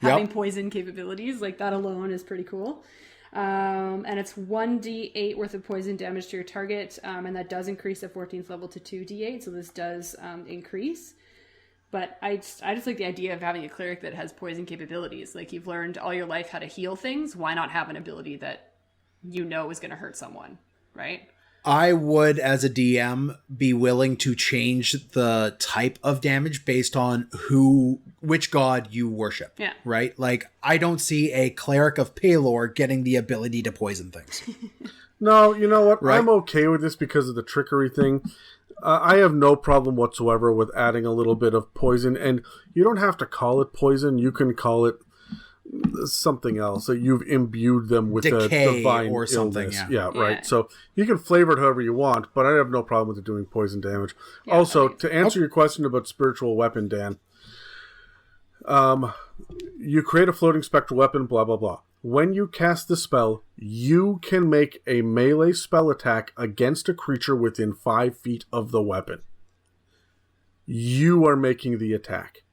Having poison capabilities, like that alone is pretty cool. And it's 1d8 worth of poison damage to your target, and that does increase at 14th level to 2d8, so this does increase. But I just like the idea of having a cleric that has poison capabilities. Like, you've learned all your life how to heal things, why not have an ability that you know is going to hurt someone, right? I would, as a DM, be willing to change the type of damage based on which god you worship. Yeah. Right? Like, I don't see a cleric of Palor getting the ability to poison things. No, you know what? Right? I'm okay with this because of the trickery thing. I have no problem whatsoever with adding a little bit of poison, and you don't have to call it poison. You can call it something else, that you've imbued them with Decay a divine or something. illness. Yeah. Right. So you can flavor it however you want, but I have no problem with it doing poison damage. Also, to answer your question about spiritual weapon, Dan, you create a floating spectral weapon, blah, blah, blah. When you cast the spell, you can make a melee spell attack against a creature within 5 feet of the weapon. You are making the attack.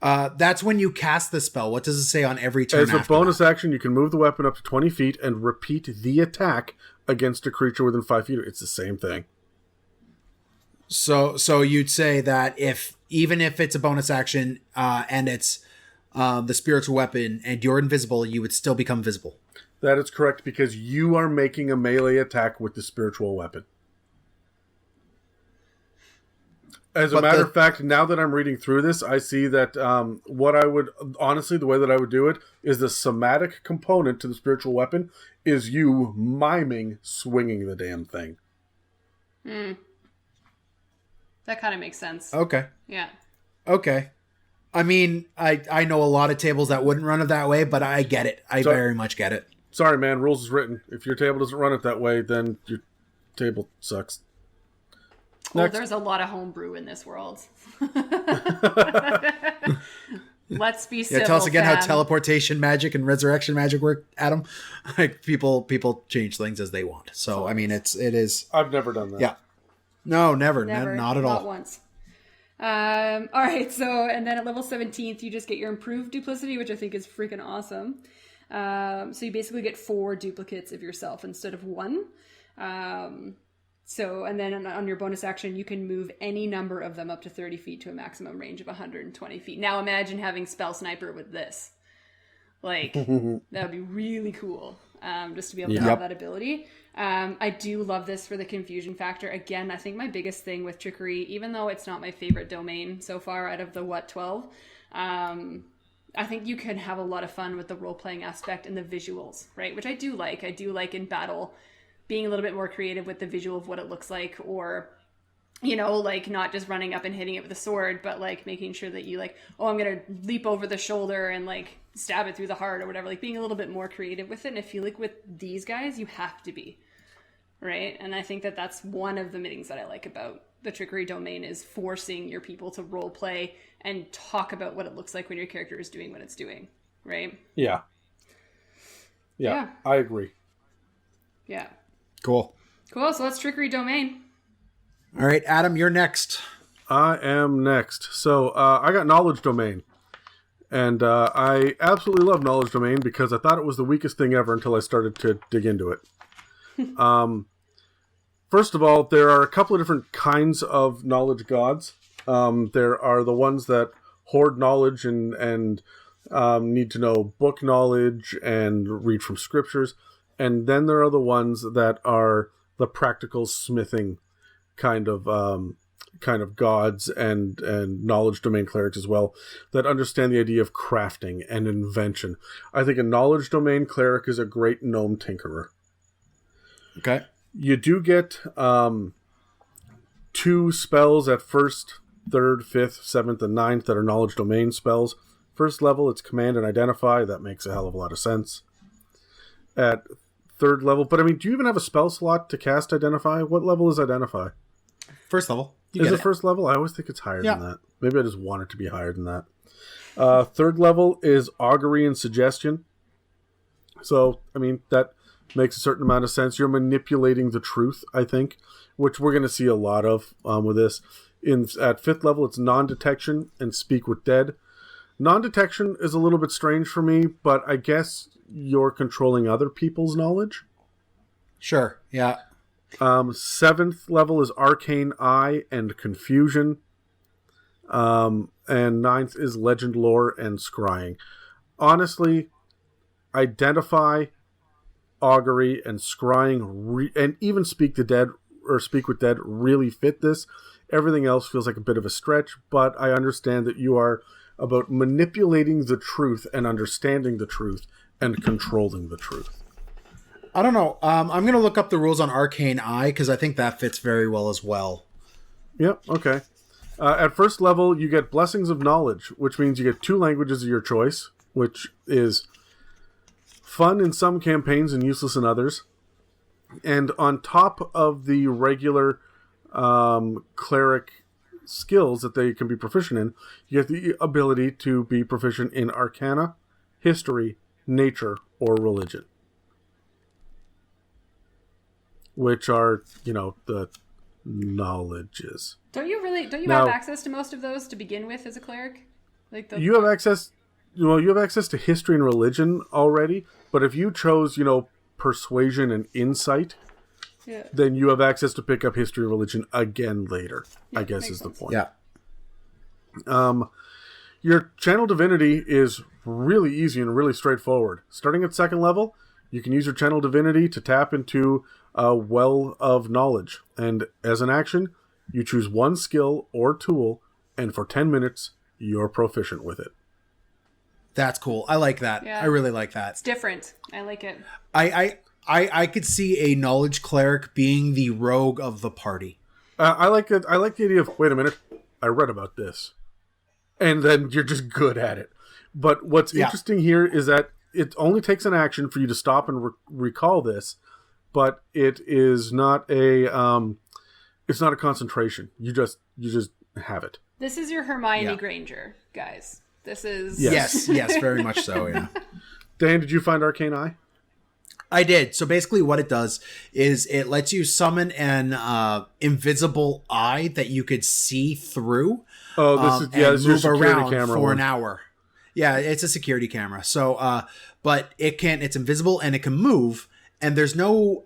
That's when you cast the spell. What does it say on every turn? As a bonus action, you can move the weapon up to 20 feet and repeat the attack against a creature within 5 feet. It's the same thing. So you'd say that even if it's a bonus action and it's the spiritual weapon and you're invisible, you would still become visible. That is correct, because you are making a melee attack with the spiritual weapon. As a matter of fact, now that I'm reading through this, I see that the way that I would do it is the somatic component to the spiritual weapon is you miming swinging the damn thing. That kind of makes sense. Okay. Yeah. Okay. I mean, I know a lot of tables that wouldn't run it that way, but I get it. I very much get it. Sorry, man. Rules is written. If your table doesn't run it that way, then your table sucks. Well, there's a lot of homebrew in this world. Let's be civil. Yeah, tell us again fam. how teleportation magic and resurrection magic work, Adam. Like, people change things as they want. So I mean, it is. I've never done that. Yeah. No, never. Not at all. Not once. All right. So, and then at level 17th, you just get your improved duplicity, which I think is freaking awesome. So you basically get 4 duplicates of yourself instead of 1. So, and then on your bonus action, you can move any number of them up to 30 feet to a maximum range of 120 feet. Now imagine having Spell Sniper with this. Like, that would be really cool, just to be able to have that ability. I do love this for the confusion factor. Again, I think my biggest thing with Trickery, even though it's not my favorite domain so far out of the 12, I think you can have a lot of fun with the role-playing aspect and the visuals, right? Which I do like. I do like in battle being a little bit more creative with the visual of what it looks like, or, you know, like not just running up and hitting it with a sword, but like making sure that you like, oh, I'm going to leap over the shoulder and like stab it through the heart or whatever, like being a little bit more creative with it. And I feel like with these guys, you have to be, right? And I think that that's one of the things that I like about the Trickery domain is forcing your people to role play and talk about what it looks like when your character is doing what it's doing, right? Yeah. I agree. Yeah. Cool. So that's Trickery domain. All right, Adam, you're next. I am next. So I got Knowledge Domain. And I absolutely love Knowledge Domain because I thought it was the weakest thing ever until I started to dig into it. First of all, there are a couple of different kinds of knowledge gods. There are the ones that hoard knowledge and need to know book knowledge and read from scriptures. And then there are the ones that are the practical smithing kind of gods and knowledge domain clerics as well, that understand the idea of crafting and invention. I think a knowledge domain cleric is a great gnome tinkerer. Okay. You do get 2 spells at 1st, 3rd, 5th, 7th, and 9th that are knowledge domain spells. First level, it's command and identify. That makes a hell of a lot of sense. At third level. But I mean, do you even have a spell slot to cast Identify? What level is Identify? First level. Is it first level? I always think it's higher than that. Maybe I just want it to be higher than that. Third level is Augury and Suggestion. So, I mean, that makes a certain amount of sense. You're manipulating the truth, I think, which we're going to see a lot of with this. At fifth level, it's Non-Detection and Speak with Dead. Non-Detection is a little bit strange for me, but I guess you're controlling other people's knowledge. Sure, yeah. Seventh level is Arcane Eye and Confusion. And ninth is Legend Lore and Scrying. Honestly, Identify, Augury, and Scrying, and even Speak with Dead really fit this. Everything else feels like a bit of a stretch, but I understand that you are about manipulating the truth and understanding the truth and controlling the truth. I don't know. I'm going to look up the rules on Arcane Eye because I think that fits very well as well. Yep, okay. At first level, you get Blessings of Knowledge, which means you get 2 languages of your choice, which is fun in some campaigns and useless in others. And on top of the regular cleric skills that they can be proficient in, you get the ability to be proficient in Arcana, History, Nature, or Religion. Which are, the knowledges. Don't you have access to most of those to begin with as a cleric? You have access to history and religion already, but if you chose, persuasion and insight, then you have access to pick up history and religion again later, I guess is the point. Yeah. Your channel divinity is really easy and really straightforward. Starting at second level, you can use your channel divinity to tap into a well of knowledge. And as an action, you choose one skill or tool, and for 10 minutes, you're proficient with it. That's cool. I like that. Yeah. I really like that. It's different. I like it. I could see a knowledge cleric being the rogue of the party. I like it. I like the idea of, wait a minute, I read about this. And then you're just good at it. But what's interesting here is that it only takes an action for you to stop and recall this, but it is not it's not a concentration. You just have it. This is your Hermione Granger, guys. This is yes, very much so. Yeah. Dan, did you find Arcane Eye? I did. So basically, what it does is it lets you summon an invisible eye that you could see through. Oh, this is your security camera for an hour. Yeah, it's a security camera. So, but it's invisible and it can move, and there's no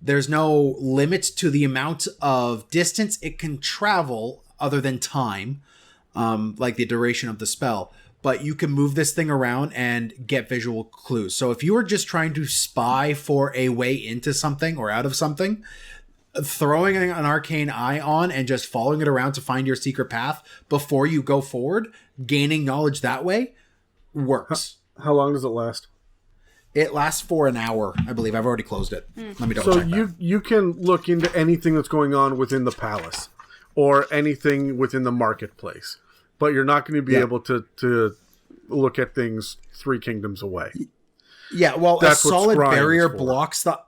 limit to the amount of distance it can travel other than time, like the duration of the spell. But you can move this thing around and get visual clues. So if you were just trying to spy for a way into something or out of something, throwing an arcane eye on and just following it around to find your secret path before you go forward, gaining knowledge that way, works. How long does it last? It lasts for an hour, I believe. I've already closed it. Let me double check that. You can look into anything that's going on within the palace or anything within the marketplace. But you're not going to be able to look at things 3 kingdoms away. Yeah, well, a solid barrier blocks the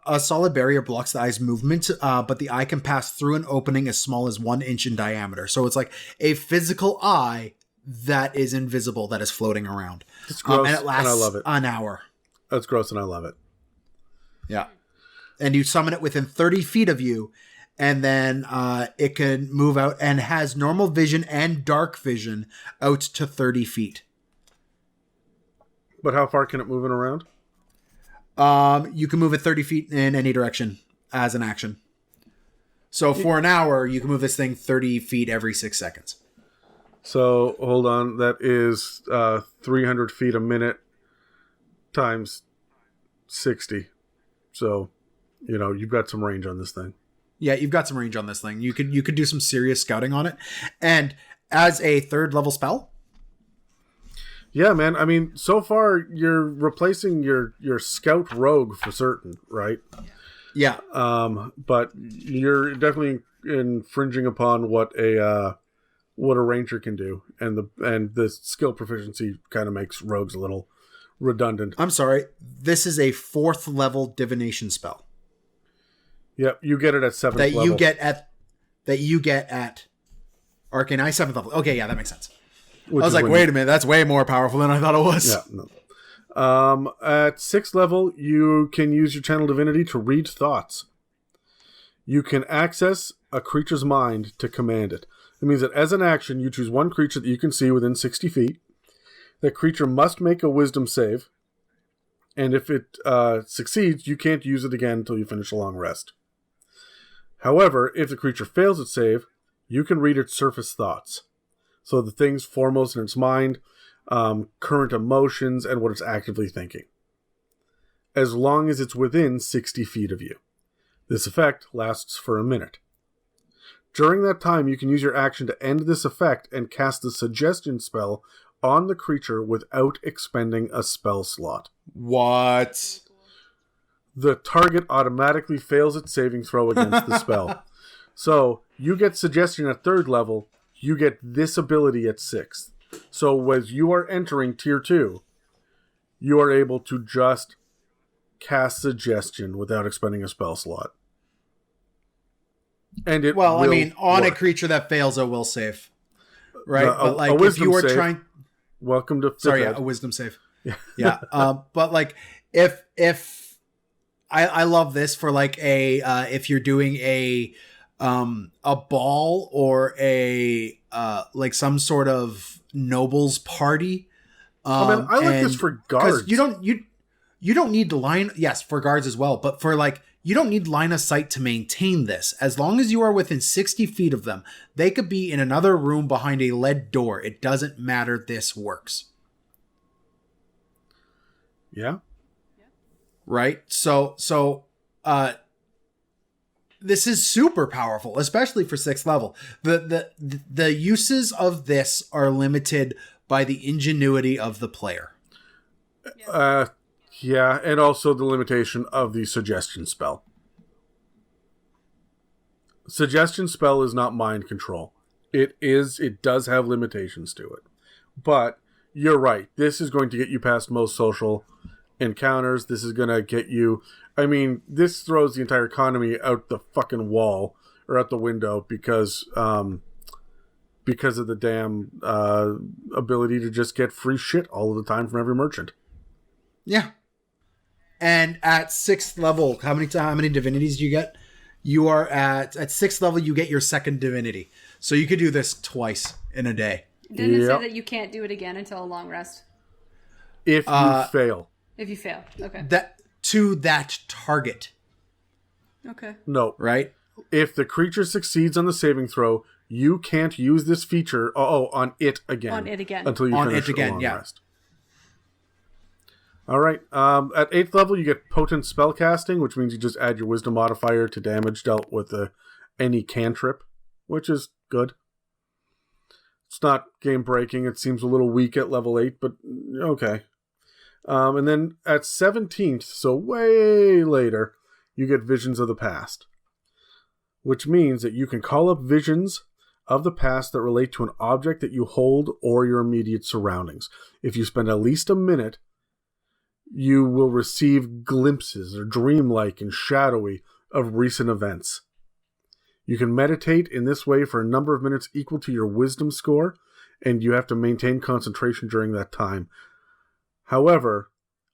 eye's movement, but the eye can pass through an opening as small as 1 inch in diameter. So it's like a physical eye that is invisible, that is floating around. It's gross, and it lasts and I love it. An hour. That's gross, and I love it. Yeah, and you summon it within 30 feet of you. And then it can move out and has normal vision and dark vision out to 30 feet. But how far can it move it around? You can move it 30 feet in any direction as an action. So for an hour, you can move this thing 30 feet every 6 seconds. So hold on. That is 300 feet a minute times 60. So, you've got some range on this thing. Yeah, you've got some range on this thing. You could do some serious scouting on it. And as a 3rd level spell? Yeah, man. I mean, so far you're replacing your scout rogue for certain, right? Yeah. But you're definitely infringing upon what a ranger can do, and the skill proficiency kind of makes rogues a little redundant. I'm sorry. This is a 4th level divination spell. Yep, you get it at 7th that level. you get at Arcane Eye 7th level. Okay, yeah, that makes sense. Which I was like, wait a minute, that's way more powerful than I thought it was. Yeah, no. At 6th level, you can use your Channel Divinity to read thoughts. You can access a creature's mind to command it. It means that as an action, you choose one creature that you can see within 60 feet. That creature must make a wisdom save. And if it succeeds, you can't use it again until you finish a long rest. However, if the creature fails its save, you can read its surface thoughts. So the things foremost in its mind, current emotions, and what it's actively thinking. As long as it's within 60 feet of you. This effect lasts for a minute. During that time, you can use your action to end this effect and cast the suggestion spell on the creature without expending a spell slot. What? The target automatically fails its saving throw against the spell. So, you get suggestion at 3rd level, you get this ability at 6th. So, as you are entering tier 2, you are able to just cast suggestion without expending a spell slot. And it Well, I will mean, on work. a creature that fails a will save. Right? A But like, if wisdom you were save. trying... Welcome to Sorry, Fifth yeah, Ed. a wisdom save. Yeah. But like, if I love this for like if you're doing a ball or a like some sort of nobles party. I mean, I like this for guards. You don't need to line, yes, for guards as well, but for like, you don't need line of sight to maintain this. As long as you are within 60 feet of them, they could be in another room behind a lead door. It doesn't matter. This works. Yeah. Right? So this is super powerful, especially for 6th level. The uses of this are limited by the ingenuity of the player. Yeah, and also the limitation of the suggestion spell. Suggestion spell is not mind control. It does have limitations to it. But you're right. This is going to get you past most social encounters. This is going to get you... I mean, this throws the entire economy out the fucking wall, or out the window, because of the damn ability to just get free shit all of the time from every merchant. Yeah. And at 6th level, how many divinities do you get? You are at 6th level, you get your 2nd divinity. So you could do this twice in a day. Didn't it say that you can't do it again until a long rest? If you fail. If you fail. Okay. That target. Okay. No. Right? If the creature succeeds on the saving throw, you can't use this feature on it again. On it again. Until you On finish it again, a long yeah. rest. All right. At 8th level, you get potent spell casting, which means you just add your wisdom modifier to damage dealt with any cantrip, which is good. It's not game breaking. It seems a little weak at level 8, but okay. And then at 17th, so way later, you get visions of the past, which means that you can call up visions of the past that relate to an object that you hold or your immediate surroundings. If you spend at least a minute, you will receive glimpses, or dreamlike and shadowy, of recent events. You can meditate in this way for a number of minutes equal to your wisdom score, and you have to maintain concentration during that time. However,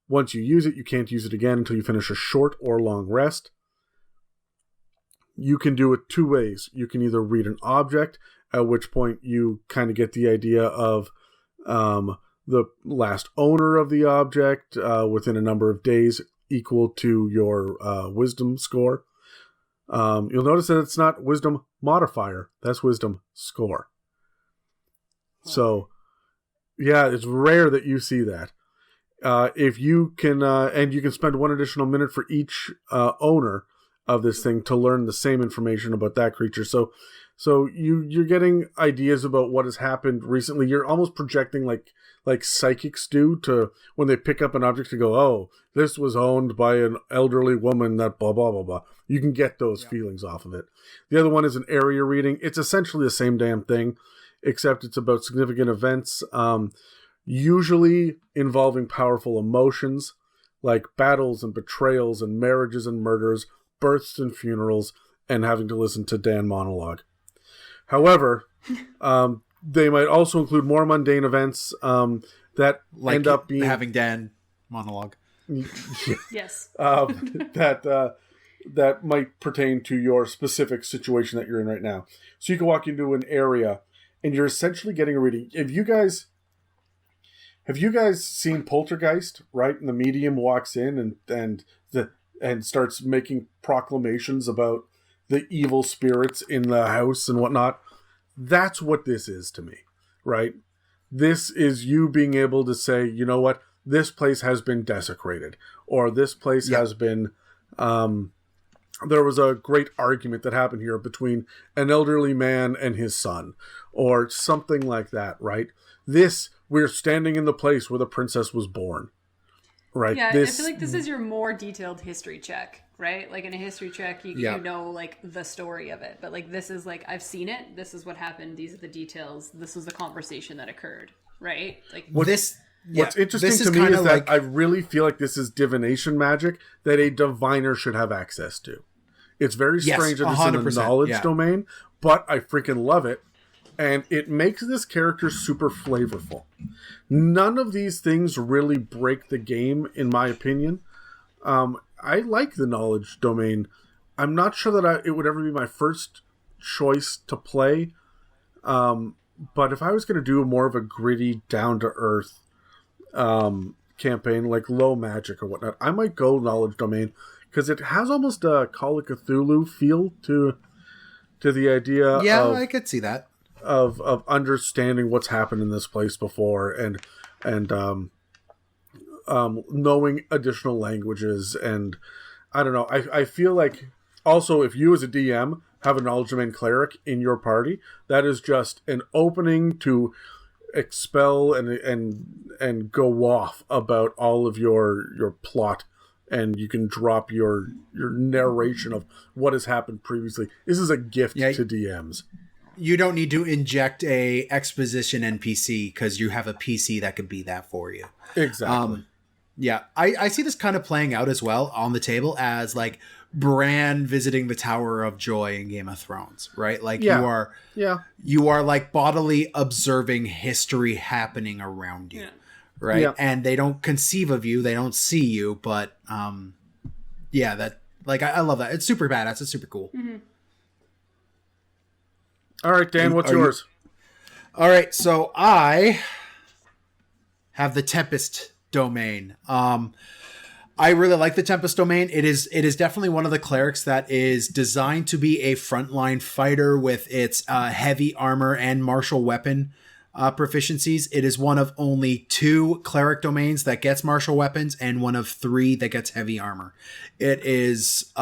once you use it, you can't use it again until you finish a short or long rest. You can do it 2 ways. You can either read an object, at which point you kind of get the idea of the last owner of the object within a number of days equal to your wisdom score. You'll notice that it's not wisdom modifier. That's wisdom score. So, yeah, it's rare that you see that. If you can, and you can spend 1 additional minute for each owner of this thing to learn the same information about that creature. So you're getting ideas about what has happened recently. You're almost projecting like psychics do, to when they pick up an object to go, oh, this was owned by an elderly woman that blah, blah, blah, blah. You can get those feelings off of it. The other one is an area reading. It's essentially the same damn thing, except it's about significant events. usually involving powerful emotions like battles and betrayals and marriages and murders, births and funerals, and having to listen to Dan monologue. However, they might also include more mundane events that Like end up being having Dan monologue. Yes. That might pertain to your specific situation that you're in right now. So you can walk into an area and you're essentially getting a reading. Have you guys seen Poltergeist, right? And the medium walks in and starts making proclamations about the evil spirits in the house and whatnot. That's what this is to me, right? This is you being able to say, you know what, this place has been desecrated, or this place has been, there was a great argument that happened here between an elderly man and his son, or something like that, right? We're standing in the place where the princess was born, right? Yeah, I feel like this is your more detailed history check, right? Like in a history check, you know, like the story of it. But like this is like, I've seen it. This is what happened. These are the details. This was the conversation that occurred, right? Like what's interesting to me is that I really feel like this is divination magic that a diviner should have access to. It's very strange that it's in the knowledge domain, but I freaking love it. And it makes this character super flavorful. None of these things really break the game, in my opinion. I like the knowledge domain. I'm not sure that it would ever be my first choice to play. But if I was going to do more of a gritty, down-to-earth campaign, like low magic or whatnot, I might go knowledge domain, because it has almost a Call of Cthulhu feel to the idea. Yeah, I could see that. Of understanding what's happened in this place before, and knowing additional languages, and I don't know. I feel like also if you as a DM have a knowledge domain cleric in your party, that is just an opening to expel and go off about all of your plot, and you can drop your narration of what has happened previously. This is a gift to DMs. You don't need to inject a exposition NPC because you have a PC that could be that for you. Exactly. I see this kind of playing out as well on the table as like Bran visiting the Tower of Joy in Game of Thrones, right? Like you are like bodily observing history happening around you, right? Yeah. And they don't conceive of you, they don't see you, but that like I love that. It's super badass. It's super cool. Mm-hmm. All right, Dan, what's yours? All right, so I have the Tempest domain. I really like the Tempest domain. It is definitely one of the clerics that is designed to be a frontline fighter with its heavy armor and martial weapon proficiencies. It is one of only 2 cleric domains that gets martial weapons and one of 3 that gets heavy armor. It is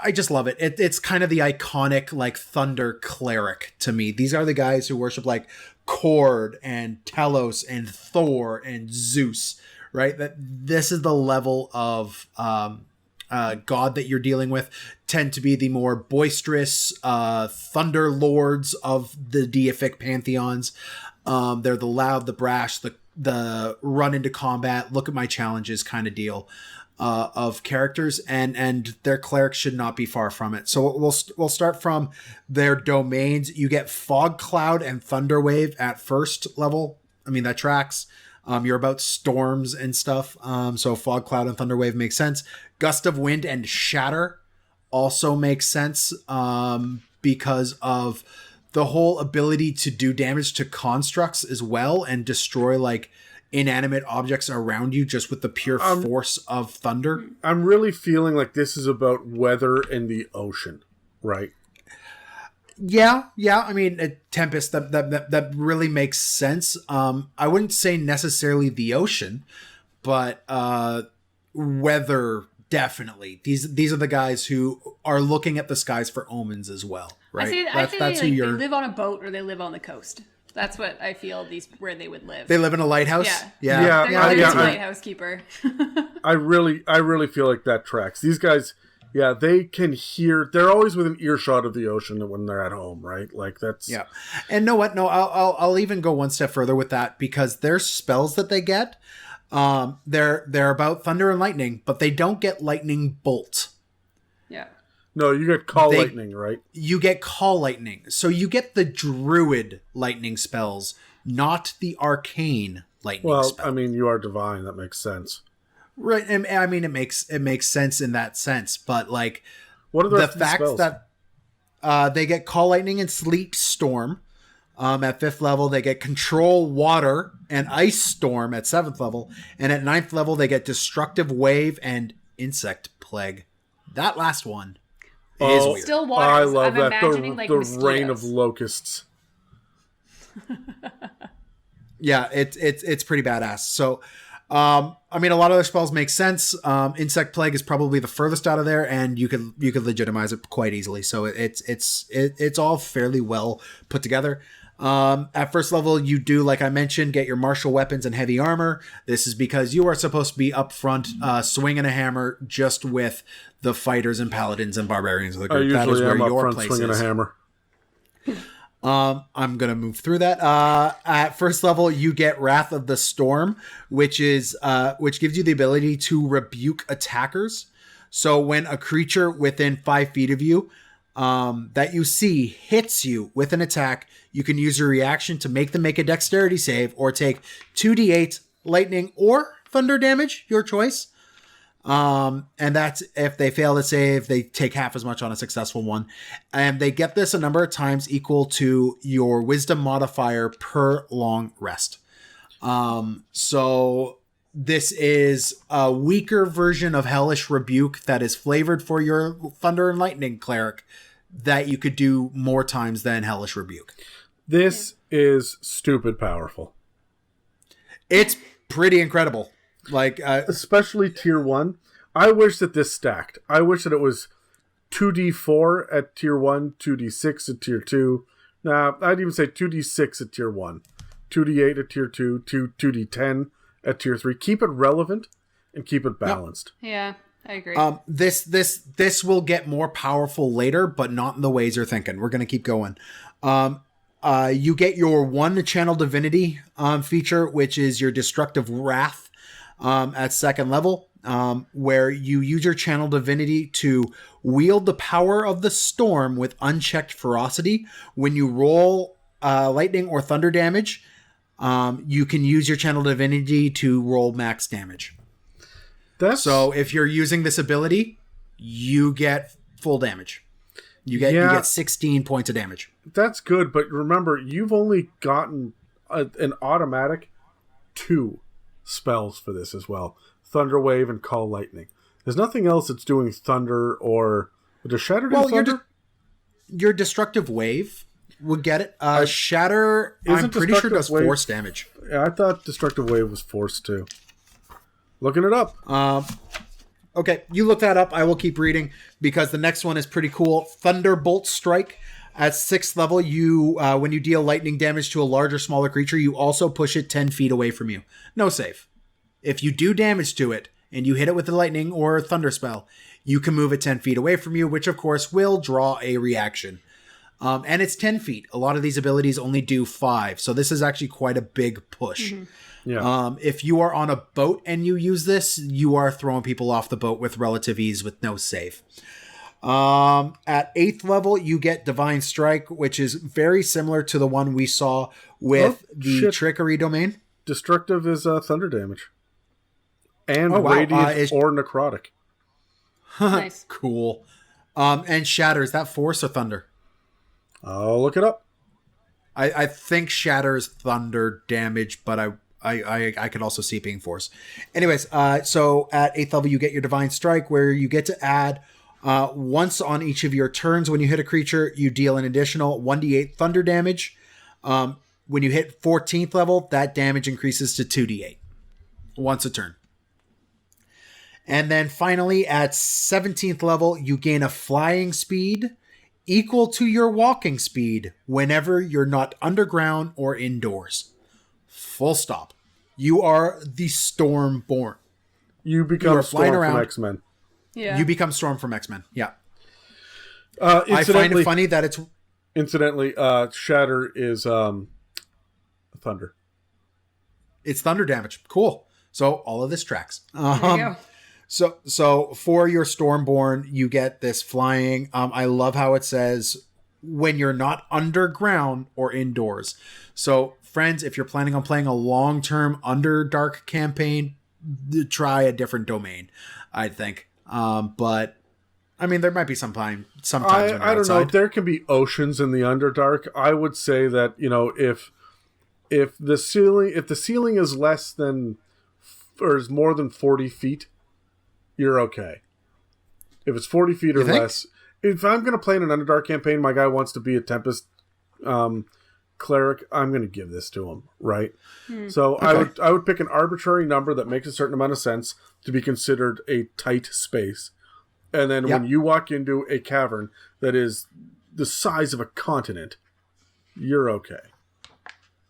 I just love it. It's kind of the iconic like thunder cleric to me. These are the guys who worship like Kord and Telos and Thor and Zeus, right? That this is the level of god that you're dealing with. Tend to be the more boisterous thunder lords of the deific pantheons. They're the loud, the brash, the run into combat, look at my challenges kind of deal. Of characters, and their clerics should not be far from it. So we'll start from their domains. You get Fog Cloud and Thunderwave at first level. I mean, that tracks. You're about storms and stuff. So Fog Cloud and Thunderwave makes sense. Gust of Wind and Shatter also makes sense because of the whole ability to do damage to constructs as well and destroy like inanimate objects around you just with the pure force of thunder. I'm really feeling like this is about weather and the ocean, right? Yeah. I mean, Tempest, that really makes sense. I wouldn't say necessarily the ocean, but weather definitely. These are the guys who are looking at the skies for omens as well, right? I say they live on a boat or they live on the coast. That's what I feel where they would live. They live in a lighthouse? Yeah. They're a lighthouse keeper. I really feel like that tracks. These guys, Yeah, they can hear. They're always within earshot of the ocean when they're at home, right? Like that's Yeah. And know what? No, I'll even go one step further with that, because their spells that they get, they're about thunder and lightning, but they don't get lightning bolt. Yeah. No, you get lightning, right? You get call lightning. So you get the druid lightning spells, not the arcane lightning spells. I mean, you are divine. That makes sense. Right. And I mean, it makes sense in that sense. But like, what are the fact that they get call lightning and sleet storm at 5th level, they get control water and ice storm at 7th level, and at 9th level they get destructive wave and insect plague. That last one is weird. Still water. I love I'm that. imagining The rain of locusts. Yeah, it's pretty badass. So, I mean, a lot of their spells make sense. Insect plague is probably the furthest out of there, and you could legitimize it quite easily. So it's all fairly well put together. At 1st level, you do, like I mentioned, get your martial weapons and heavy armor. This is because you are supposed to be up front, swinging a hammer just with the fighters and paladins and barbarians of the group. That is where your place swinging is. A hammer. I'm going to move through that. At 1st level, you get Wrath of the Storm, which gives you the ability to rebuke attackers. So when a creature within 5 feet of you that you see hits you with an attack, you can use your reaction to make them make a dexterity save or take 2d8 lightning or thunder damage, your choice. And that's if they fail to save, they take half as much on a successful one. And they get this a number of times equal to your wisdom modifier per long rest. So this is a weaker version of Hellish Rebuke that is flavored for your Thunder and Lightning cleric that you could do more times than Hellish Rebuke. This is stupid powerful. It's pretty incredible. Like, especially tier 1. I wish that this stacked. I wish that it was 2d4 at tier 1, 2d6 at tier 2. Nah, I'd even say 2d6 at tier 1, 2d8 at tier 2, 2d10 at tier 3. Keep it relevant and keep it balanced. Yeah, I agree. This will get more powerful later, but not in the ways you're thinking. We're going to keep going. You get your 1 channel divinity feature, which is your destructive wrath at 2nd level, where you use your channel divinity to wield the power of the storm with unchecked ferocity. When you roll lightning or thunder damage, you can use your channel divinity to roll max damage. So if you're using this ability, you get full damage. You get 16 points of damage. That's good, but remember, you've only gotten an automatic 2 spells for this as well. Thunder Wave and Call Lightning. There's nothing else that's doing thunder or... Does Shatter do thunder? Your Destructive Wave would get it. Shatter, I'm pretty sure does force damage. Yeah, I thought Destructive Wave was force too. Looking it up. Okay, you look that up. I will keep reading because the next one is pretty cool. Thunderbolt Strike. At 6th level, you when you deal lightning damage to a large or smaller creature, you also push it 10 feet away from you. No save. If you do damage to it and you hit it with a lightning or thunder spell, you can move it 10 feet away from you, which of course will draw a reaction. And it's 10 feet. A lot of these abilities only do 5, so this is actually quite a big push. Mm-hmm. Yeah. If you are on a boat and you use this, you are throwing people off the boat with relative ease with no save. At 8th level, you get Divine Strike, which is very similar to the one we saw with Trickery domain. Destructive is thunder damage. And radiant or necrotic. Nice. Cool. And Shatter, is that force or thunder? I'll look it up. I think Shatter is thunder damage, but I could also see it being force. Anyways, so at 8th level, you get your Divine Strike, where you get to add once on each of your turns. When you hit a creature, you deal an additional 1d8 thunder damage. When you hit 14th level, that damage increases to 2d8 once a turn. And then finally, at 17th level, you gain a flying speed equal to your walking speed whenever you're not underground or indoors. Full stop. You are the Stormborn. You become Storm from X-Men. Yeah. You become Storm from X-Men. Yeah. I find it funny that it's... Incidentally, Shatter is thunder. It's thunder damage. Cool. So all of this tracks. There you go. So for your Stormborn, you get this flying. I love how it says when you're not underground or indoors. So friends, if you're planning on playing a long-term Underdark campaign, try a different domain, I think. But I mean, there might be sometimes I don't know. There can be oceans in the Underdark. I would say that, you know, if the ceiling is less than or is more than 40 feet, you're okay. If it's 40 feet or less, if I'm going to play in an Underdark campaign, my guy wants to be a Tempest Cleric, I'm going to give this to him, right? So okay. I would pick an arbitrary number that makes a certain amount of sense to be considered a tight space. And then when you walk into a cavern that is the size of a continent, you're okay.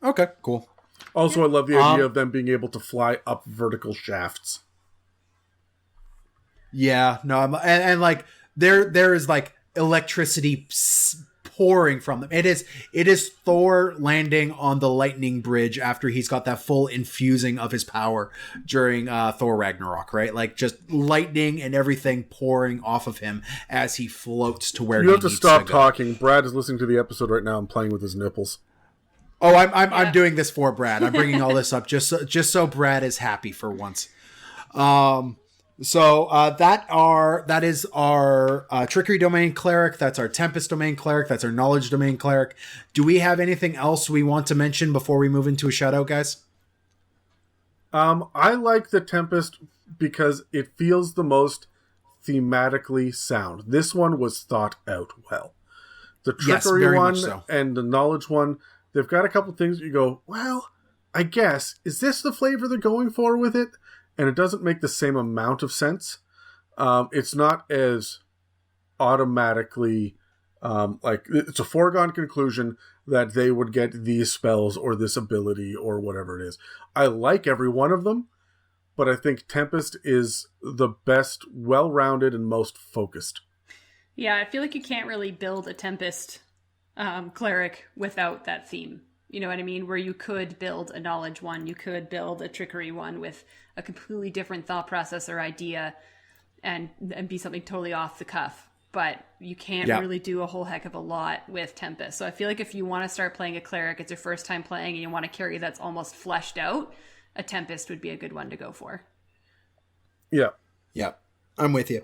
Okay, cool. Also, I love the idea of them being able to fly up vertical shafts. Yeah, no, and like there is like electricity pouring from them. It is Thor landing on the lightning bridge after he's got that full infusing of his power during Thor Ragnarok, right? Like just lightning and everything pouring off of him as he floats to where he needs to go. You have to stop talking. Brad is listening to the episode right now and playing with his nipples. Oh, I'm doing this for Brad. I'm bringing all this up just so Brad is happy for once. So that is our Trickery domain cleric. That's our Tempest domain cleric. That's our Knowledge domain cleric. Do we have anything else we want to mention before we move into a shout-out, guys? I like the Tempest because it feels the most thematically sound. This one was thought out well. The Trickery one and the Knowledge one, they've got a couple things that you go, well, I guess, is this the flavor they're going for with it? And it doesn't make the same amount of sense. It's not as automatically, like, it's a foregone conclusion that they would get these spells or this ability or whatever it is. I like every one of them, but I think Tempest is the best, well-rounded, and most focused. Yeah, I feel like you can't really build a Tempest cleric without that theme. You know what I mean? Where you could build a Knowledge one, you could build a Trickery one with a completely different thought process or idea and be something totally off the cuff. But you can't really do a whole heck of a lot with Tempest. So I feel like if you want to start playing a cleric, it's your first time playing and you want a carry that's almost fleshed out, a Tempest would be a good one to go for. Yeah. Yeah, I'm with you.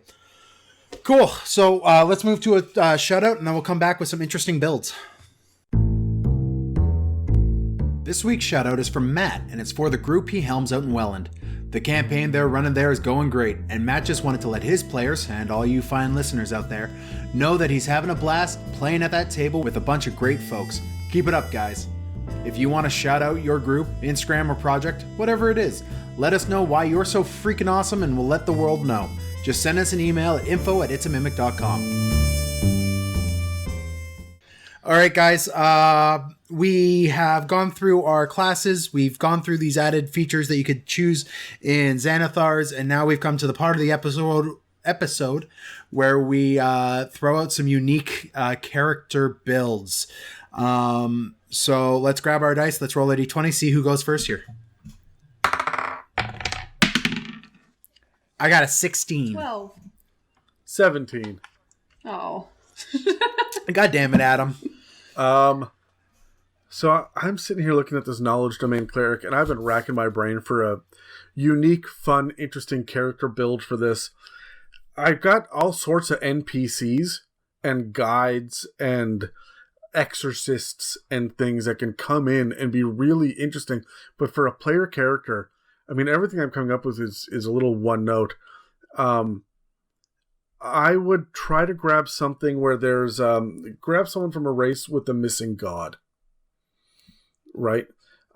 Cool. So let's move to a shout out and then we'll come back with some interesting builds. This week's shoutout is from Matt, and it's for the group he helms out in Welland. The campaign they're running there is going great, and Matt just wanted to let his players, and all you fine listeners out there, know that he's having a blast playing at that table with a bunch of great folks. Keep it up, guys. If you want to shout out your group, Instagram, or project, whatever it is, let us know why you're so freaking awesome and we'll let the world know. Just send us an email at info@itsamimic.com. All right, guys. We have gone through our classes. We've gone through these added features that you could choose in Xanathars, and now we've come to the part of the episode where we throw out some unique character builds. So let's grab our dice. Let's roll a d20. See who goes first here. I got a 16. 12. 17. Oh. God damn it, Adam. So I'm sitting here looking at this Knowledge domain cleric, and I've been racking my brain for a unique, fun, interesting character build for this. I've got all sorts of NPCs and guides and exorcists and things that can come in and be really interesting. But for a player character, I mean, everything I'm coming up with is a little one note. I would try to grab something where there's grab someone from a race with the missing god, right?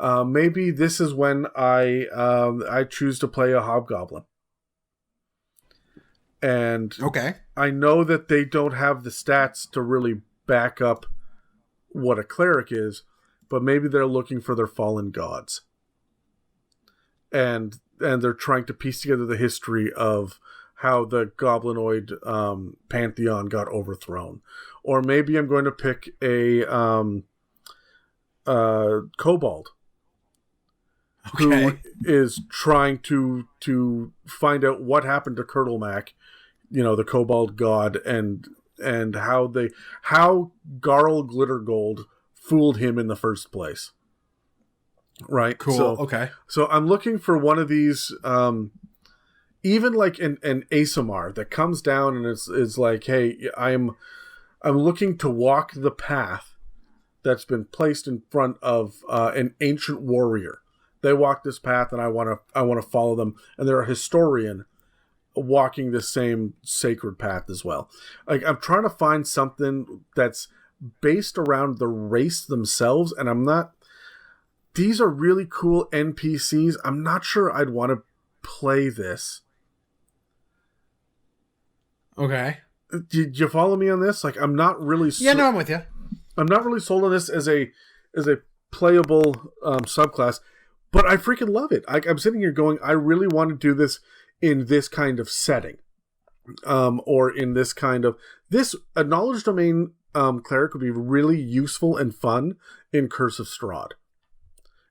Maybe this is when I choose to play a hobgoblin, and okay, I know that they don't have the stats to really back up what a cleric is, but maybe they're looking for their fallen gods, and they're trying to piece together the history of how the goblinoid pantheon got overthrown. Or maybe I'm going to pick a kobold who is trying to find out what happened to Curdlemac, the kobold god, and how Garl Glittergold fooled him in the first place. Right? Cool. So, So I'm looking for one of these, even like an Asimar that comes down and is like, hey, I'm looking to walk the path that's been placed in front of an ancient warrior. They walk this path, and I want to follow them. And they're a historian walking the same sacred path as well. Like, I'm trying to find something that's based around the race themselves, and I'm not. These are really cool NPCs. I'm not sure I'd want to play this. Okay. Did you follow me on this? Like, I'm not really. Yeah, no, I'm with you. I'm not really sold on this as a playable subclass, but I freaking love it. I'm sitting here going, I really want to do this in this kind of setting, or in this kind of a knowledge domain cleric would be really useful and fun in Curse of Strahd,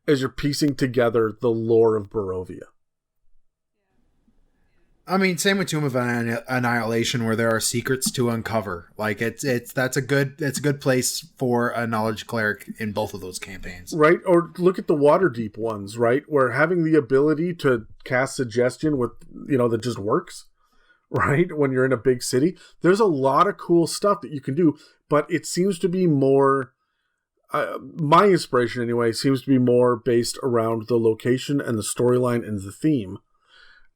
as you're piecing together the lore of Barovia. I mean, same with Tomb of Annihilation, where there are secrets to uncover. Like, that's a good place for a knowledge cleric in both of those campaigns, right? Or look at the Waterdeep ones, right? Where having the ability to cast suggestion with that just works, right? When you're in a big city, there's a lot of cool stuff that you can do, but it seems to be more. My inspiration, anyway, seems to be more based around the location and the storyline and the theme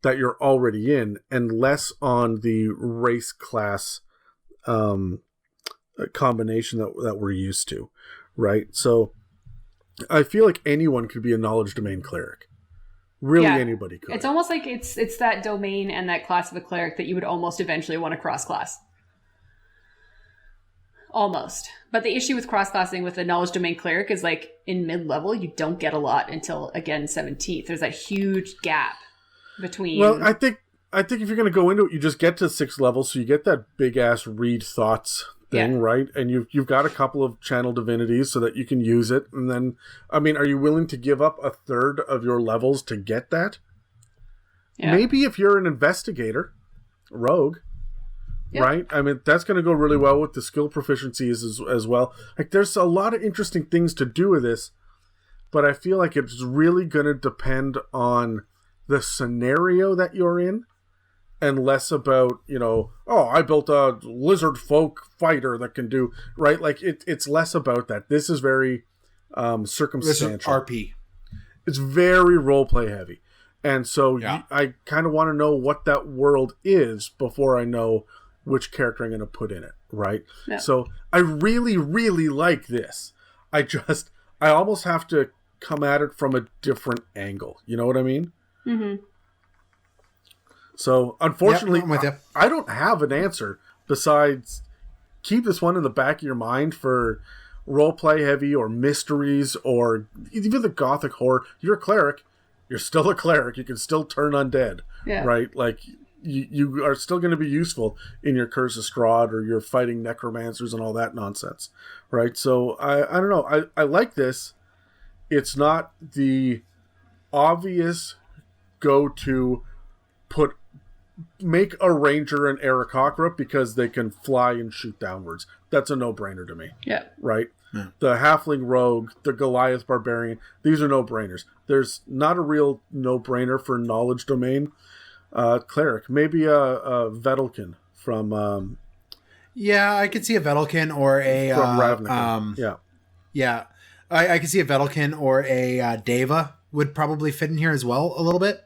that you're already in, and less on the race class combination that we're used to, right? So I feel like anyone could be a knowledge domain cleric. Really, anybody could. It's almost like it's that domain and that class of a cleric that you would almost eventually want to cross-class. Almost. But the issue with cross-classing with a knowledge domain cleric is, like, in mid-level, you don't get a lot until, again, 17th. There's that huge gap between... Well, I think if you're going to go into it, you just get to 6th level, so you get that big-ass read thoughts thing, right? And you've got a couple of channel divinities so that you can use it. And then, I mean, are you willing to give up a third of your levels to get that? Yeah. Maybe if you're an investigator, rogue... Yep. Right? I mean, that's going to go really well with the skill proficiencies as well. Like, there's a lot of interesting things to do with this, but I feel like it's really going to depend on the scenario that you're in, and less about, I built a lizard folk fighter that can do, right? Like, it's less about that. This is very circumstantial. This is RP. It's very roleplay heavy. And so I kind of want to know what that world is before I know which character I'm going to put in it, right? Yeah. So I really, really like this. I almost have to come at it from a different angle. You know what I mean? Mm-hmm. So, unfortunately, I don't have an answer besides keep this one in the back of your mind for roleplay heavy or mysteries or even the gothic horror. You're a cleric. You're still a cleric. You can still turn undead, right? Like, you are still going to be useful in your Curse of Strahd, or you're fighting necromancers and all that nonsense, right? So I don't know. I like this. It's not the obvious go-to make a ranger an Aarakocra because they can fly and shoot downwards. That's a no-brainer to me. Yeah. Right? Yeah. The Halfling Rogue, the Goliath Barbarian, these are no-brainers. There's not a real no-brainer for knowledge domain. Cleric, maybe a Vedalken from... I could see a Vedalken or a... From Ravnica. Yeah. I could see a Vedalken or a Deva would probably fit in here as well a little bit.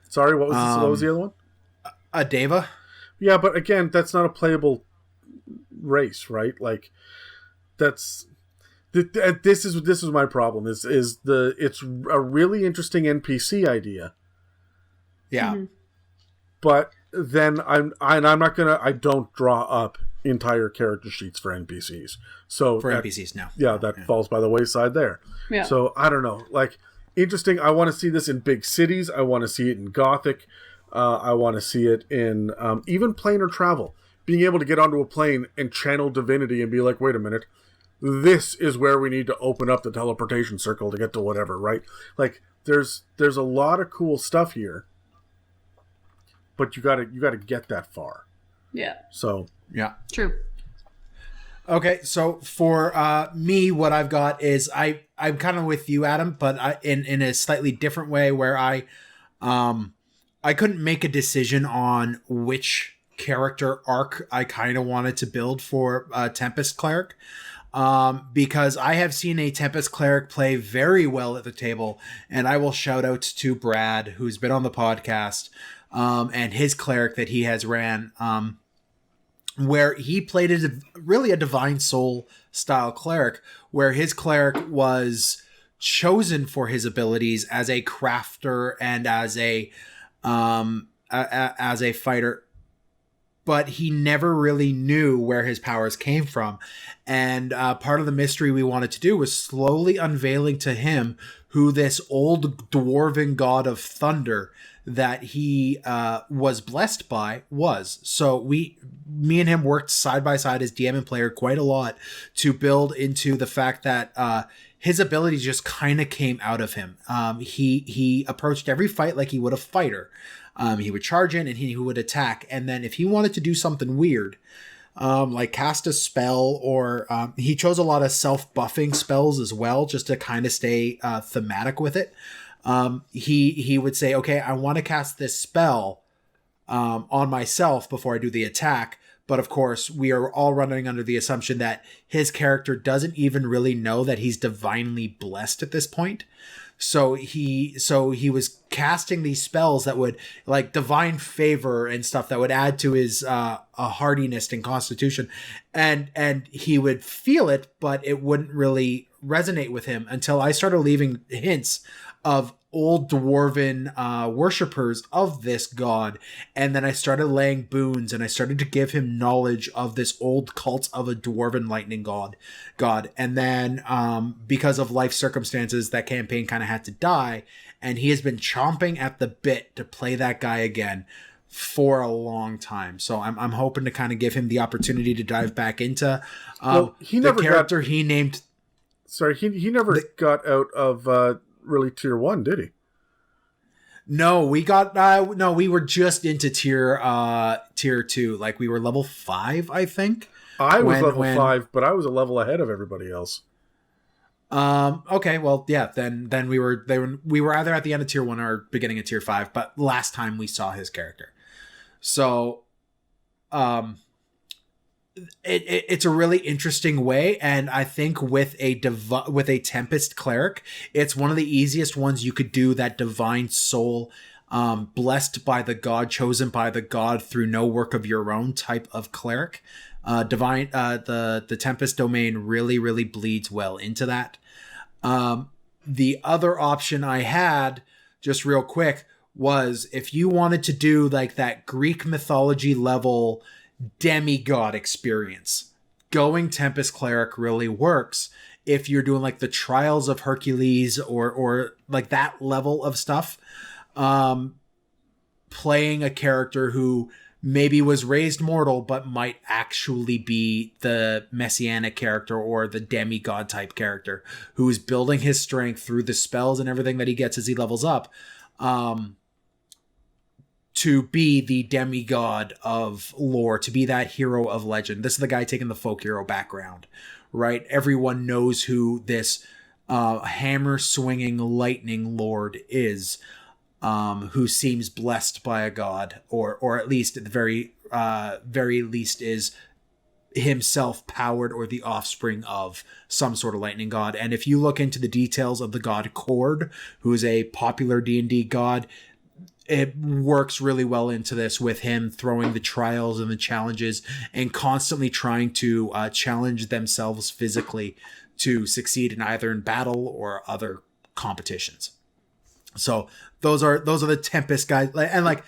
Sorry, what was the other one? A Deva. Yeah, but again, that's not a playable race, right? Like, that's... This is my problem. It's a really interesting NPC idea. Yeah. Mm-hmm. But then I don't draw up entire character sheets for NPCs. So for NPCs now. Yeah, that falls by the wayside there. Yeah. So I don't know. Like, interesting. I want to see this in big cities. I want to see it in Gothic. I want to see it in even planar travel. Being able to get onto a plane and channel divinity and be like, wait a minute, this is where we need to open up the teleportation circle to get to whatever, right? Like, there's a lot of cool stuff here, but you gotta get that far. Yeah. So Yeah. True. Okay, so for me, what I've got is I'm kind of with you, Adam, but in a slightly different way, where I couldn't make a decision on which character arc I kind of wanted to build for Tempest Cleric, because I have seen a Tempest Cleric play very well at the table, and I will shout out to Brad, who's been on the podcast, and his cleric that he has ran. Where he played really a divine soul style cleric, where his cleric was chosen for his abilities as a crafter and as a fighter, but he never really knew where his powers came from. And part of the mystery we wanted to do was slowly unveiling to him who this old dwarven god of thunder that he was blessed by was. So me and him worked side by side as DM and player quite a lot to build into the fact that his abilities just kind of came out of him. He approached every fight like he would a fighter. He would charge in and he would attack. And then if he wanted to do something weird, like cast a spell, or he chose a lot of self-buffing spells as well, just to kind of stay thematic with it. He would say, okay, I want to cast this spell on myself before I do the attack. But of course, we are all running under the assumption that his character doesn't even really know that he's divinely blessed at this point. So he was casting these spells that would, like, divine favor and stuff that would add to his hardiness and constitution, and he would feel it, but it wouldn't really resonate with him until I started leaving hints of old dwarven worshippers of this god, and then I started laying boons, and I started to give him knowledge of this old cult of a dwarven lightning god, and then because of life circumstances, that campaign kind of had to die, and he has been chomping at the bit to play that guy again for a long time. So I'm hoping to kind of give him the opportunity to dive back into the character he named. Sorry, he never got out of really tier 1, did he? No, we were just into tier 2. Like, we were level 5, I think. I was level 5, but I was a level ahead of everybody else. Okay, well, yeah, then we were either at the end of tier 1 or beginning of tier 5, but last time we saw his character. So it's a really interesting way, and I think with a Tempest Cleric, it's one of the easiest ones you could do, that divine soul, blessed by the god, chosen by the god through no work of your own type of cleric. The Tempest domain really, really bleeds well into that. The other option I had, just real quick, was if you wanted to do like that Greek mythology level demigod experience, going Tempest Cleric really works if you're doing like the Trials of Hercules or like that level of stuff. Playing a character who maybe was raised mortal but might actually be the messianic character or the demigod type character who is building his strength through the spells and everything that he gets as he levels up, to be the demigod of lore, to be that hero of legend. This is the guy taking the folk hero background, right? Everyone knows who this hammer swinging lightning lord is, who seems blessed by a god, or at least at the very least is himself powered or the offspring of some sort of lightning god. And if you look into the details of the god Cord, who is a popular D&D god, it works really well into this, with him throwing the trials and the challenges and constantly trying to challenge themselves physically to succeed in either in battle or other competitions. So those are the Tempest guys, and like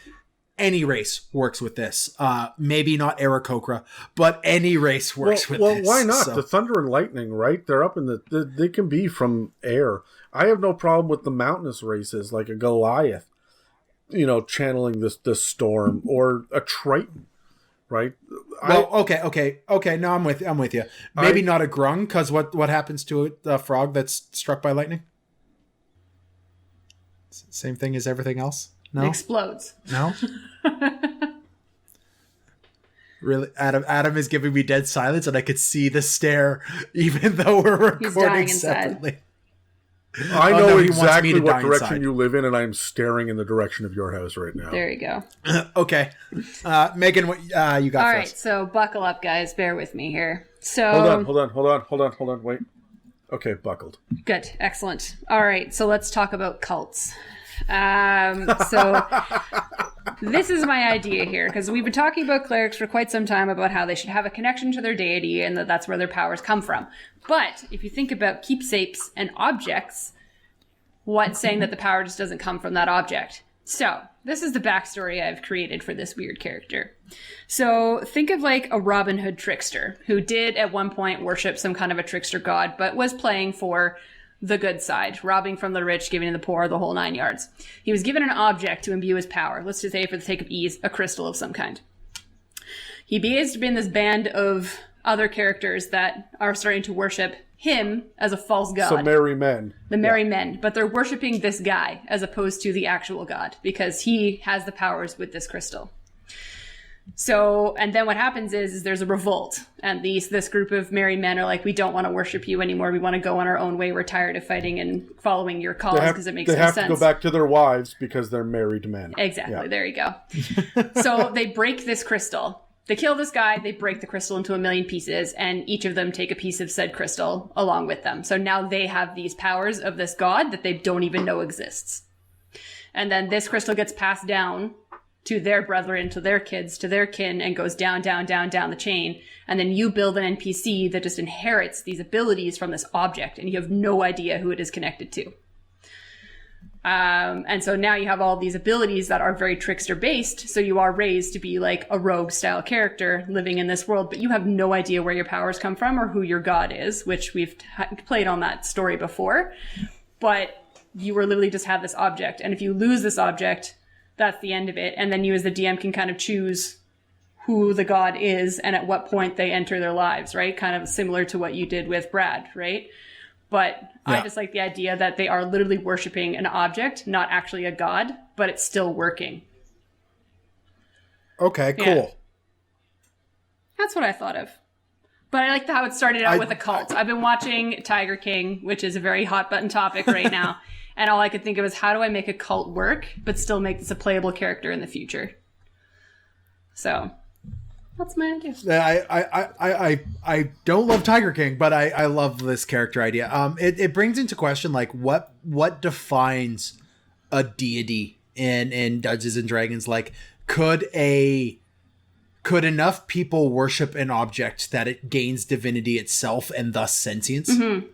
any race works with this. Maybe not Aarakocra, but any race works with this. Well, why not? So. The thunder and lightning, right? They're up in they can be from air. I have no problem with the mountainous races like a Goliath. channeling this storm, or a Triton, right? Well, okay. No, I'm with you. Maybe not a grung, because what happens to a frog that's struck by lightning? Same thing as everything else. No, It explodes. no. Really, Adam is giving me dead silence, and I could see the stare, even though we're He's dying recording inside. separately. I know no, he wants me exactly to what die direction inside. you live in, and I'm staring in the direction of your house right now. There you go. Okay, Megan, what you got All for right, us? so buckle up, guys. Bear with me here. So Hold on. Wait. Okay, buckled. Good, excellent. All right, so let's talk about cults. So this is my idea here, because we've been talking about clerics for quite some time about how they should have a connection to their deity and that's where their powers come from. But if you think about keepsakes and objects, what's saying that the power just doesn't come from that object? So this is the backstory I've created for this weird character. So think of like a Robin Hood trickster who did at one point worship some kind of a trickster god, but was playing for the good side, robbing from the rich, giving to the poor, the whole 9 yards. He was given an object to imbue his power. Let's just say, for the sake of ease, a crystal of some kind. He has been this band of other characters that are starting to worship him as a false god. So merry men. The merry men, but they're worshiping this guy as opposed to the actual god because he has the powers with this crystal. So, and then what happens is there's a revolt, and this group of merry men are like, we don't want to worship you anymore. We want to go on our own way. We're tired of fighting and following your cause because it makes no sense. They have to go back to their wives because they're married men. Exactly. Yeah. There you go. So they break this crystal. They kill this guy. They break the crystal into 1,000,000 pieces, and each of them take a piece of said crystal along with them. So now they have these powers of this god that they don't even know exists. And then this crystal gets passed down to their brethren, to their kids, to their kin, and goes down the chain. And then you build an NPC that just inherits these abilities from this object, and you have no idea who it is connected to. And so now you have all these abilities that are very trickster based. So you are raised to be like a rogue style character living in this world, but you have no idea where your powers come from or who your god is, which we've played on that story before. But you were literally just have this object. And if you lose this object, that's the end of it. And then you as the DM can kind of choose who the god is and at what point they enter their lives, right? Kind of similar to what you did with Brad, right? But yeah. I just like the idea that they are literally worshiping an object, not actually a god, but it's still working. Okay, cool. Yeah. That's what I thought of. But I like how it started out with a cult. I've been watching Tiger King, which is a very hot button topic right now. And all I could think of is how do I make a cult work, but still make this a playable character in the future? So that's my idea. I don't love Tiger King, but I love this character idea. It brings into question like what defines a deity in Dungeons and Dragons? Like, could enough people worship an object that it gains divinity itself and thus sentience? Mm-hmm.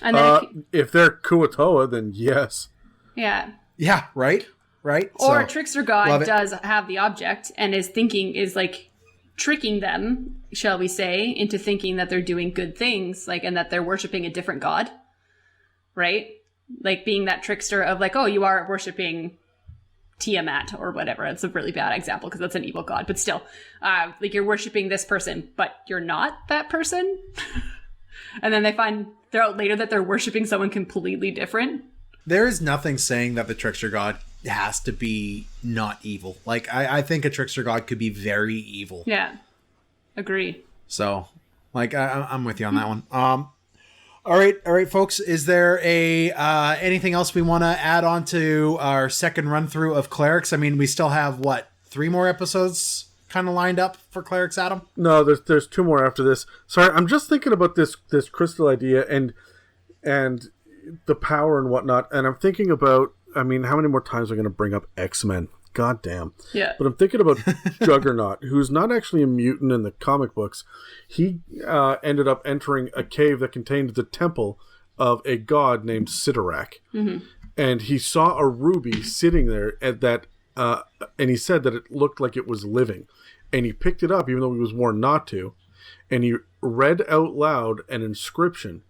And then if they're Kuatoa, then yes. Yeah. Yeah, right? Or so, a trickster god does have the object and is like tricking them, shall we say, into thinking that they're doing good things, like, and that they're worshiping a different god, right? Like being that trickster of like, oh, you are worshiping Tiamat or whatever. It's a really bad example because that's an evil god, but still, like you're worshiping this person, but you're not that person. And then they find out later that they're worshiping someone completely different. There is nothing saying that the trickster god has to be not evil. Like, I think a trickster god could be very evil. Yeah. Agree. So, like, I'm with you on that one. All right, folks. Is there anything else we want to add on to our second run through of Clerics? I mean, we still have, 3 more episodes kind of lined up for Clerics, Adam? No, there's 2 more after this. Sorry, I'm just thinking about this crystal idea and the power and whatnot, and I'm thinking about, I mean, how many more times are we going to bring up X-Men? God damn. Yeah. But I'm thinking about Juggernaut, who's not actually a mutant in the comic books. He ended up entering a cave that contained the temple of a god named Sidorak. Mm-hmm. And he saw a ruby sitting there and he said that it looked like it was living. And he picked it up, even though he was warned not to. And he read out loud an inscription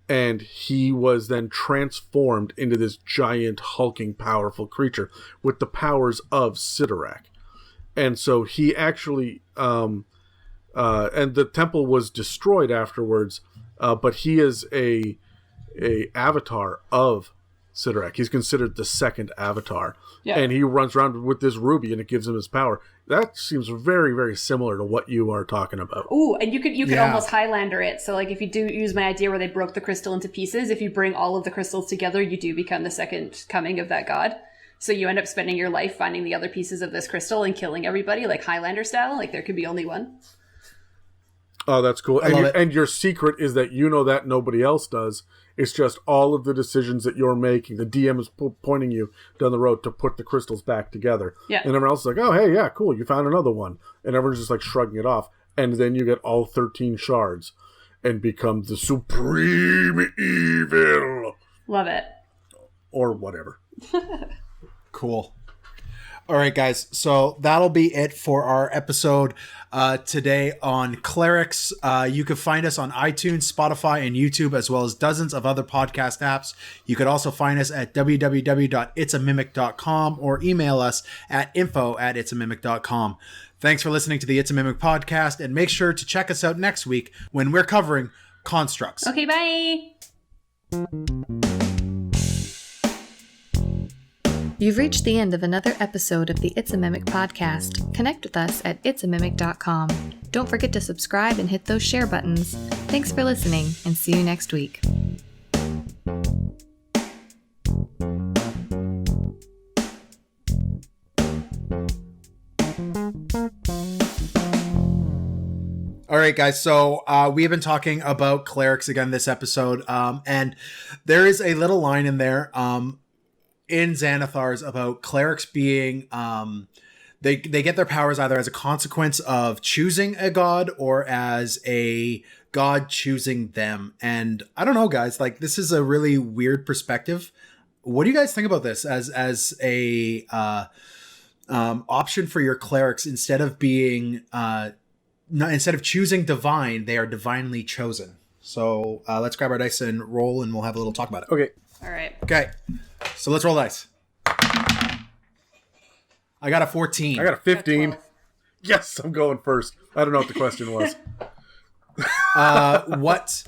and he was then transformed into this giant, hulking, powerful creature with the powers of Sidorak. And so he actually, and the temple was destroyed afterwards, but he is a avatar of Sidorak. He's considered the second avatar. Yeah. And he runs around with this ruby, and it gives him his power. That seems very, very similar to what you are talking about. Ooh, and you could almost Highlander it. So, like, if you do use my idea where they broke the crystal into pieces, if you bring all of the crystals together, you do become the second coming of that god. So you end up spending your life finding the other pieces of this crystal and killing everybody, like Highlander style. Like, there could be only one. Oh, that's cool. And your secret is that you know that nobody else does. It's just all of the decisions that you're making. The DM is pointing you down the road to put the crystals back together. Yeah. And everyone else is like, oh, hey, yeah, cool. You found another one. And everyone's just like shrugging it off. And then you get all 13 shards and become the supreme evil. Love it. Or whatever. Cool. All right, guys. So that'll be it for our episode today on Clerics. You can find us on iTunes, Spotify, and YouTube, as well as dozens of other podcast apps. You could also find us at www.itsamimic.com or email us at info@itsamimic.com. Thanks for listening to the It's a Mimic podcast, and make sure to check us out next week when we're covering constructs. Okay, bye. You've reached the end of another episode of the It's a Mimic podcast. Connect with us at itsamimic.com. Don't forget to subscribe and hit those share buttons. Thanks for listening, and see you next week. All right, guys. So we have been talking about clerics again this episode, and there is a little line in there in Xanathar's about clerics being they get their powers either as a consequence of choosing a god or as a god choosing them. And I don't know, guys. Like, this is a really weird perspective. What do you guys think about this as a option for your clerics instead of being instead of choosing divine, they are divinely chosen? So let's grab our dice and roll, and we'll have a little talk about it. Okay. All right. Okay. So let's roll dice. I got a 14. I got a 15. Yes, I'm going first. I don't know what the question was. What?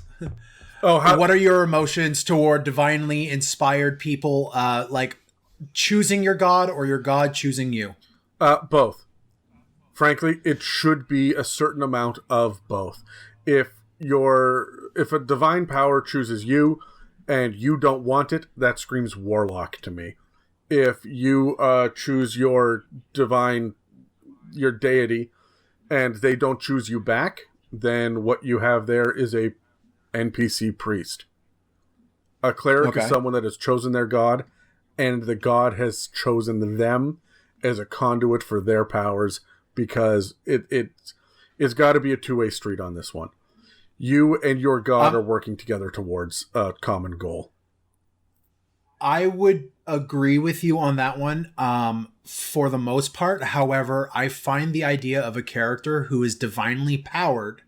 Oh, what are your emotions toward divinely inspired people? Like choosing your god or your god choosing you? Both. Frankly, it should be a certain amount of both. If a divine power chooses you and you don't want it, that screams warlock to me. If you choose your deity, and they don't choose you back, then what you have there is a NPC priest. A cleric is someone that has chosen their god, and the god has chosen them as a conduit for their powers, because it's got to be a two-way street on this one. You and your god are working together towards a common goal. I would agree with you on that one for the most part. However, I find the idea of a character who is divinely powered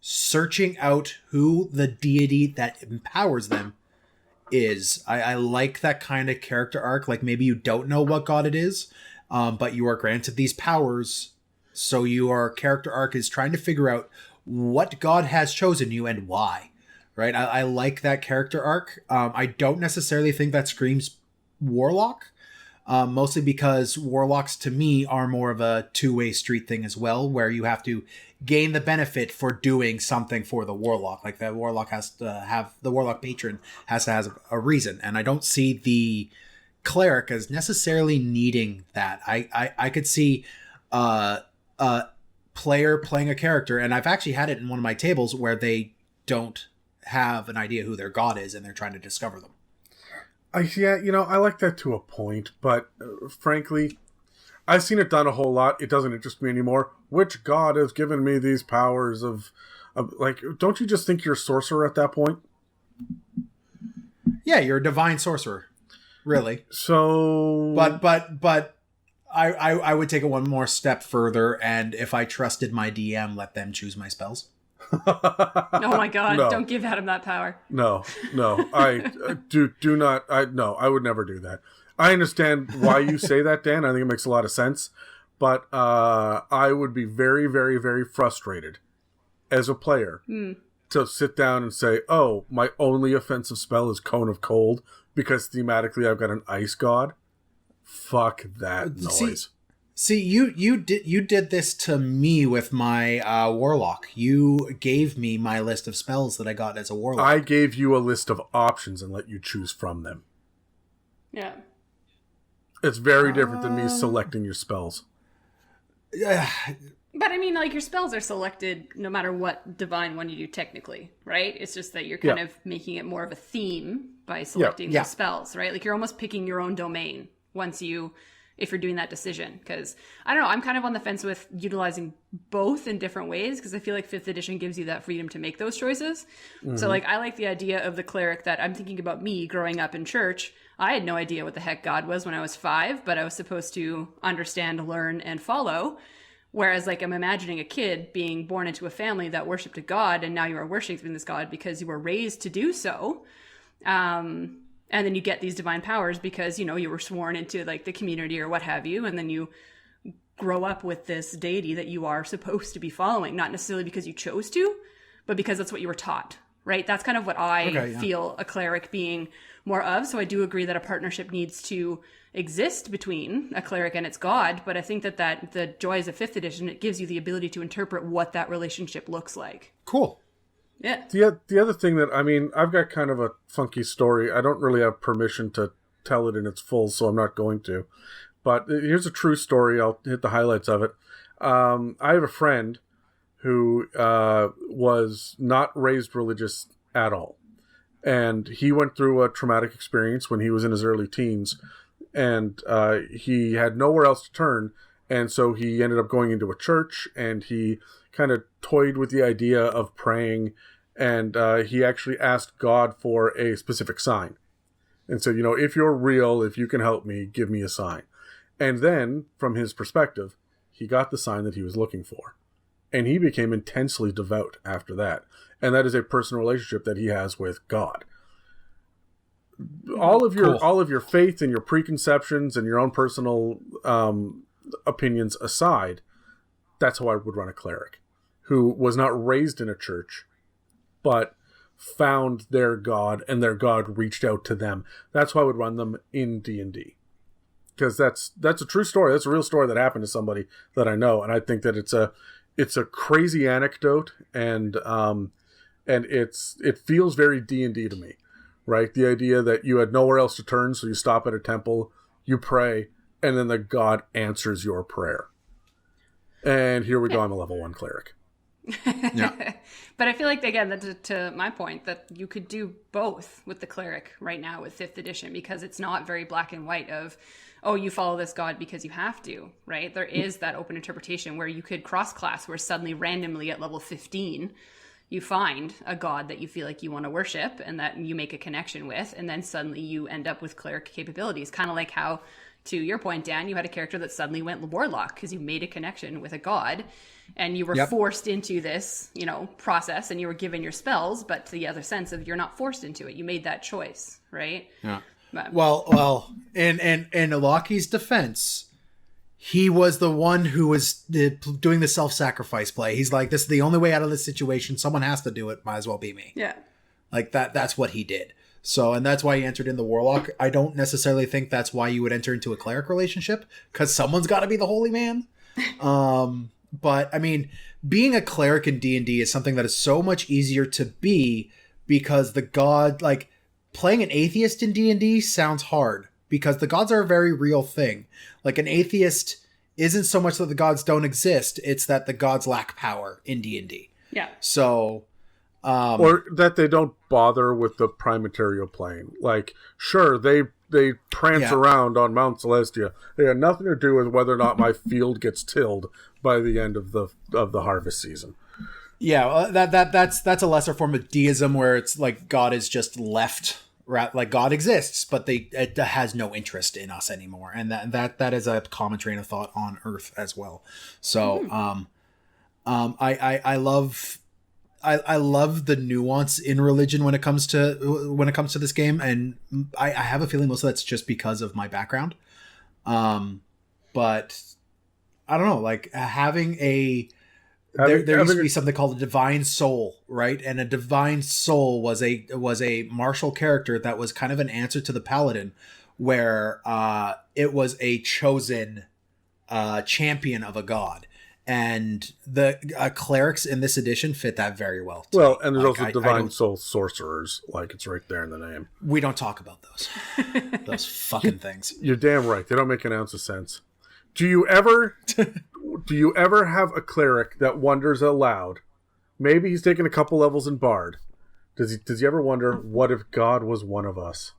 searching out who the deity that empowers them is. I like that kind of character arc. Like, maybe you don't know what god it is, but you are granted these powers. So your character arc is trying to figure out what god has chosen you and why. Right? I like that character arc. I don't necessarily think that screams warlock, mostly because warlocks to me are more of a two-way street thing as well, where you have to gain the benefit for doing something for the warlock. Like, the warlock has to have, the warlock patron has to have a reason. And I don't see the cleric as necessarily needing that. I could see a player playing a character, and I've actually had it in one of my tables where they don't have an idea who their god is and they're trying to discover them. I like that to a point, but frankly, I've seen it done a whole lot. It doesn't interest me anymore. Which god has given me these powers of like, don't you just think you're a sorcerer at that point? Yeah, you're a divine sorcerer, really. So, but I would take it one more step further, and if I trusted my DM, let them choose my spells. Oh my god, No. don't give Adam that power. No, I do not. I would never do that. I understand why you say that, Dan. I think it makes a lot of sense, but I would be very, very, very frustrated as a player to sit down and say, "Oh, my only offensive spell is Cone of Cold because thematically I've got an ice god." Fuck that noise. See, you did this to me with my warlock. You gave me my list of spells that I got as a warlock. I gave you a list of options and let you choose from them. Yeah. It's very different than me selecting your spells. But I mean, like, your spells are selected no matter what divine one you do technically, right? It's just that you're kind of making it more of a theme by selecting those spells, right? Like, you're almost picking your own domain if you're doing that decision. Because, I don't know, I'm kind of on the fence with utilizing both in different ways, because I feel like 5th edition gives you that freedom to make those choices. Mm-hmm. So, like, I like the idea of the cleric that I'm thinking about me growing up in church. I had no idea what the heck God was when I was 5, but I was supposed to understand, learn, and follow. Whereas, like, I'm imagining a kid being born into a family that worshipped a god, and now you are worshiping this god because you were raised to do so. And then you get these divine powers because, you know, you were sworn into, like, the community or what have you, and then you grow up with this deity that you are supposed to be following, not necessarily because you chose to, but because that's what you were taught, right? That's kind of what I feel a cleric being more of. So I do agree that a partnership needs to exist between a cleric and its god, but I think that the joys of 5th edition, it gives you the ability to interpret what that relationship looks like. Cool. Yeah. The other thing that, I mean, I've got kind of a funky story. I don't really have permission to tell it in its full, so I'm not going to. But here's a true story. I'll hit the highlights of it. I have a friend who was not raised religious at all. And he went through a traumatic experience when he was in his early teens. And he had nowhere else to turn. And so he ended up going into a church, and he kind of toyed with the idea of praying. And he actually asked God for a specific sign. And so, you know, if you're real, if you can help me, give me a sign. And then, from his perspective, he got the sign that he was looking for. And he became intensely devout after that. And that is a personal relationship that he has with God. All of your faith and your preconceptions and your own personal opinions aside, that's how I would run a cleric who was not raised in a church, but found their God and their God reached out to them. That's how I would run them in D&D. Because that's a true story. That's a real story that happened to somebody that I know, and I think that it's a crazy anecdote, and it feels very D&D to me, right? The idea that you had nowhere else to turn, so you stop at a temple, you pray, and then the god answers your prayer. And here we go. I'm a level 1 cleric. Yeah. But I feel like, again, that to my point, that you could do both with the cleric right now with 5th edition, because it's not very black and white of, oh, you follow this god because you have to, right? There is that open interpretation where you could cross-class, where suddenly randomly at level 15, you find a god that you feel like you want to worship and that you make a connection with, and then suddenly you end up with cleric capabilities. Kind of like how, to your point, Dan, you had a character that suddenly went warlock because you made a connection with a god, and you were forced into this, you know, process, and you were given your spells, but to the other sense of you're not forced into it. You made that choice, right? Yeah. But, Well, in Loki's defense, he was the one who was doing the self-sacrifice play. He's like, this is the only way out of this situation. Someone has to do it. Might as well be me. yeah. Like that's what he did. So, and that's why he entered in the warlock. I don't necessarily think that's why you would enter into a cleric relationship, because someone's got to be the holy man. But I mean, being a cleric in D&D is something that is so much easier to be, because the god, like, playing an atheist in D&D sounds hard because the gods are a very real thing. Like, an atheist isn't so much that the gods don't exist, it's that the gods lack power in D&D. Yeah. So, or that they don't bother with the prime material plane. Like, sure, they prance around on Mount Celestia. They have nothing to do with whether or not my field gets tilled by the end of the harvest season. Yeah, that's a lesser form of deism, where it's like God is just left, like God exists, but it has no interest in us anymore, and that is a common train of thought on Earth as well. So, I love I love the nuance in religion when it comes to this game, and I have a feeling most of that's just because of my background. But I don't know, like having there used to be something called a divine soul, right? And a divine soul was a martial character that was kind of an answer to the paladin, where it was a chosen champion of a god. And the clerics in this edition fit that very well. Well, and there's also divine soul sorcerers, like it's right there in the name. We don't talk about those fucking things. You're damn right. They don't make an ounce of sense. Do you ever have a cleric that wonders aloud? Maybe he's taken a couple levels in Bard. Does he ever wonder, what if God was one of us?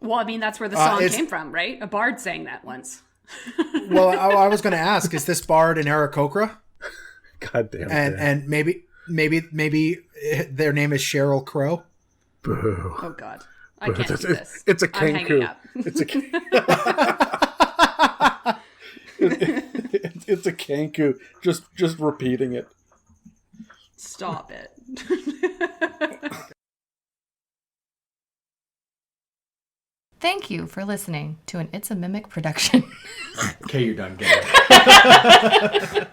Well, I mean, that's where the song came from, right? A bard sang that once. Well, I was going to ask, is this bard in Aarakocra? God damn it. And maybe their name is Sheryl Crow? Boo. Oh, God. I can't do this. It's a kenku. It's a it's a kenku. Just repeating it. Stop it. Thank you for listening to an It's a Mimic production. Okay, you're done. Get it.